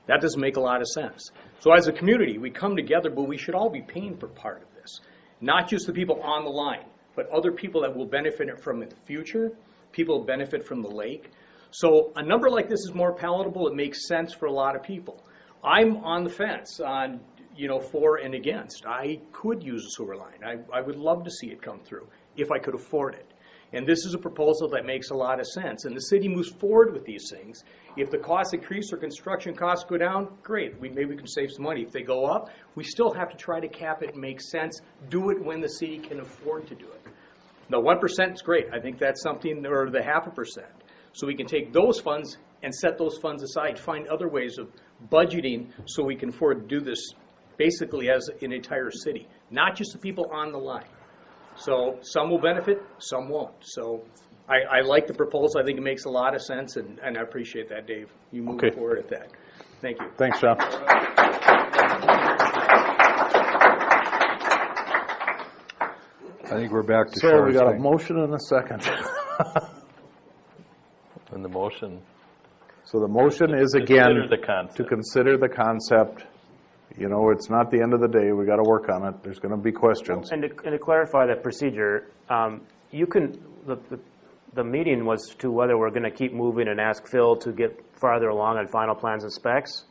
That doesn't make a lot of sense. So as a community, we come together, but we should all be paying for part of this. Not just the people on the line, but other people that will benefit from it in the future, people who benefit from the lake. So a number like this is more palatable. It makes sense for a lot of people. I'm on the fence on, for and against. I could use a sewer line. I would love to see it come through if I could afford it. And this is a proposal that makes a lot of sense. And the city moves forward with these things. If the costs increase or construction costs go down, great. Maybe we can save some money. If they go up, we still have to try to cap it and make sense. Do it when the city can afford to do it. The 1% is great. I think that's something, or the 0.5%. So we can take those funds and set those funds aside, find other ways of budgeting so we can afford to do this basically as an entire city, not just the people on the line. So some will benefit, some won't. So I like the proposal. I think it makes a lot of sense, and I appreciate that, Dave. You move forward at that. Thank you. Thanks, John. I think we're back to So we got a thing. motion and a second. And the motion. So the motion is To again consider the concept. to consider the concept. It's not the end of the day. We got to work on it. There's going to be questions. And to clarify that procedure, the meeting was to whether we're going to keep moving and ask Phil to get farther along on final plans and specs.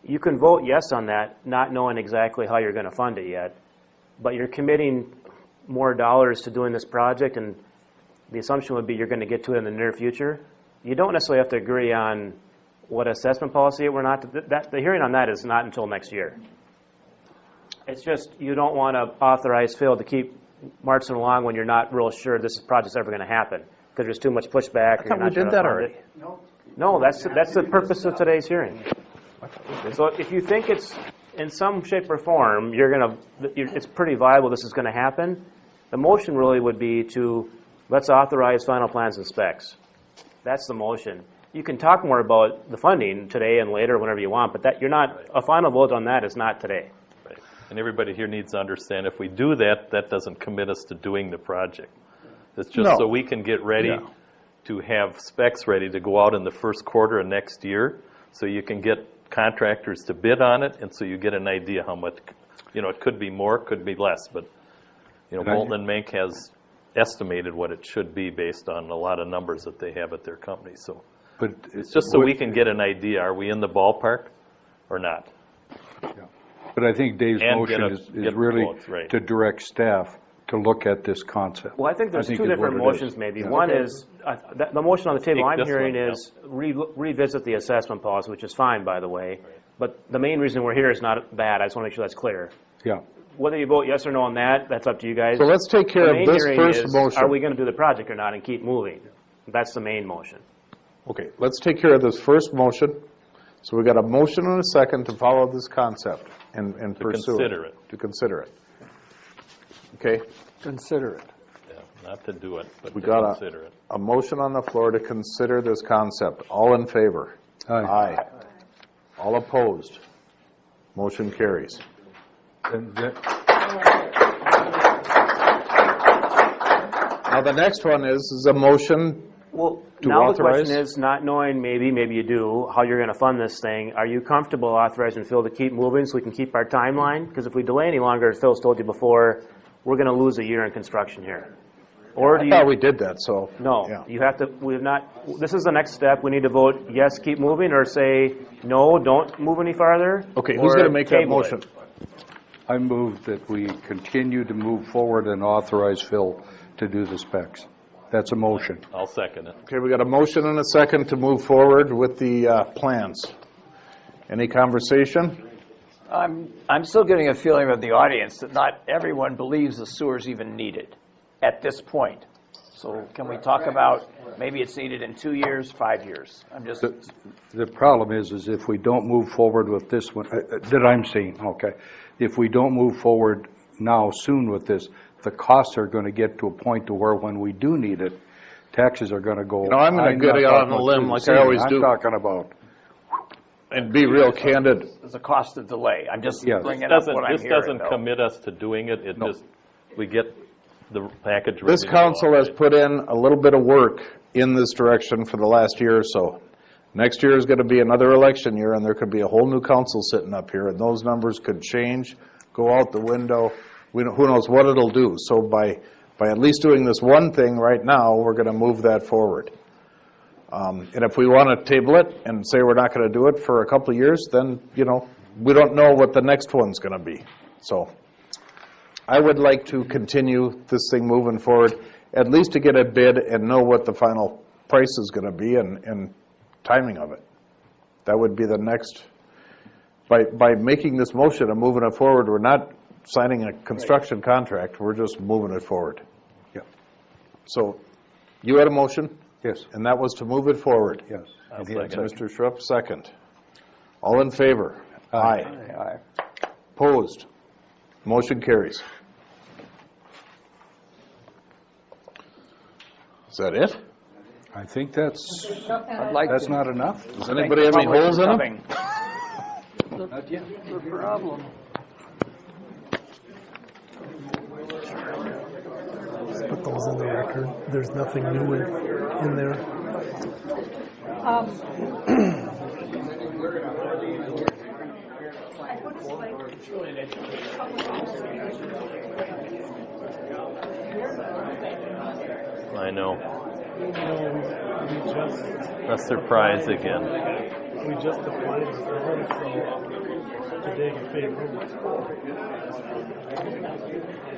You can vote yes on that, not knowing exactly how you're going to fund it yet, but you're committing more dollars to doing this project, and the assumption would be you're going to get to it in the near future. You don't necessarily have to agree on what assessment policy we're not. The hearing on that is not until next year. It's just you don't want to authorize Phil to keep marching along when you're not real sure this project's ever going to happen because there's too much pushback. I thought we did that already. No, that's the purpose of today's hearing. So if you think it's in some shape or form it's pretty viable this is going to happen, the motion really would be to let's authorize final plans and specs. That's the motion. You can talk more about the funding today and later, whenever you want, but a final vote on that is not today. Right. And everybody here needs to understand, if we do that, that doesn't commit us to doing the project. It's just so we can get ready to have specs ready to go out in the first quarter of next year, so you can get contractors to bid on it, and so you get an idea how much, it could be more, could be less, but, Bolton and Mink has estimated what it should be based on a lot of numbers that they have at their company, so. But it's just so we can get an idea, are we in the ballpark or not? But I think Dave's And motion is really votes, right. to direct staff to look at this concept. Well, I think there's two is different what it is. motions maybe. Yeah. One is, the motion on the table Take I'm this hearing one, is revisit the assessment policy, which is fine, by the way. But the main reason we're here is not bad. I just want to make sure that's clear. Yeah. Whether you vote yes or no on that, that's up to you guys. So let's take care The of main this hearing first is, motion. are we going to do the project or not and keep moving? That's the main motion. Okay, let's take care of this first motion. So we got a motion and a second to follow this concept and pursue consider it. To consider it. Okay? Consider it. Yeah, not to do it, but We to got consider it. a motion on the floor to consider this concept. All in favor? Aye. All opposed? Motion carries. Now, the next one is a motion Well, to now the authorize. question is, not knowing maybe you do, how you're going to fund this thing, are you comfortable authorizing Phil to keep moving so we can keep our timeline? Because if we delay any longer, as Phil's told you before, we're going to lose a year in construction here. Or do I you? thought we did that, so. No, yeah. you have to, we have not, this is the next step. We need to vote yes, keep moving, or say, no, don't move any farther. Okay, who's or going to make that table it. motion? I move that we continue to move forward and authorize Phil to do the specs. That's a motion. I'll second it. Okay, we got a motion and a second to move forward with the plans. Any conversation? I'm still getting a feeling of the audience that not everyone believes the sewer's even needed at this point. So can we talk about, maybe it's needed in 2 years, 5 years? I'm just, The problem is if we don't move forward with this one, that I'm seeing, okay, if we don't move forward now soon with this, the costs are going to get to a point to where when we do need it, taxes are going to go. You know, I'm going to get not out on talking a about limb through the like I ceiling. always do. I'm talking about, And be real candid. there's a cost of delay. I'm just Yes. bringing up Doesn't, what I'm this hearing, doesn't though. commit us to doing it, it just, we get the package ready This to go council has already. put in a little bit of work in this direction for the last year or so. Next year is going to be another election year, and there could be a whole new council sitting up here, and those numbers could change, go out the window. Who knows what it'll do? So by at least doing this one thing right now, we're going to move that forward. And if we want to table it and say we're not going to do it for a couple of years, then, you know, we don't know what the next one's going to be. So I would like to continue this thing moving forward, at least to get a bid and know what the final price is going to be and timing of it. That would be the next, by making this motion and moving it forward, we're not signing a construction contract, we're just moving it forward. Yeah. So you had a motion? Yes. And that was to move it forward? Yes. I'll And he had second. Mr. Schrupp, second. All in favor? Aye. Aye. Opposed? Motion carries. Is that it? I think that's like that's to- not enough. Does anybody have any holes in them? Coming. Not yet. The problem. Put those in the record. There's nothing new in there. I know, We just, a surprise again. we just applied for it, so today you paid.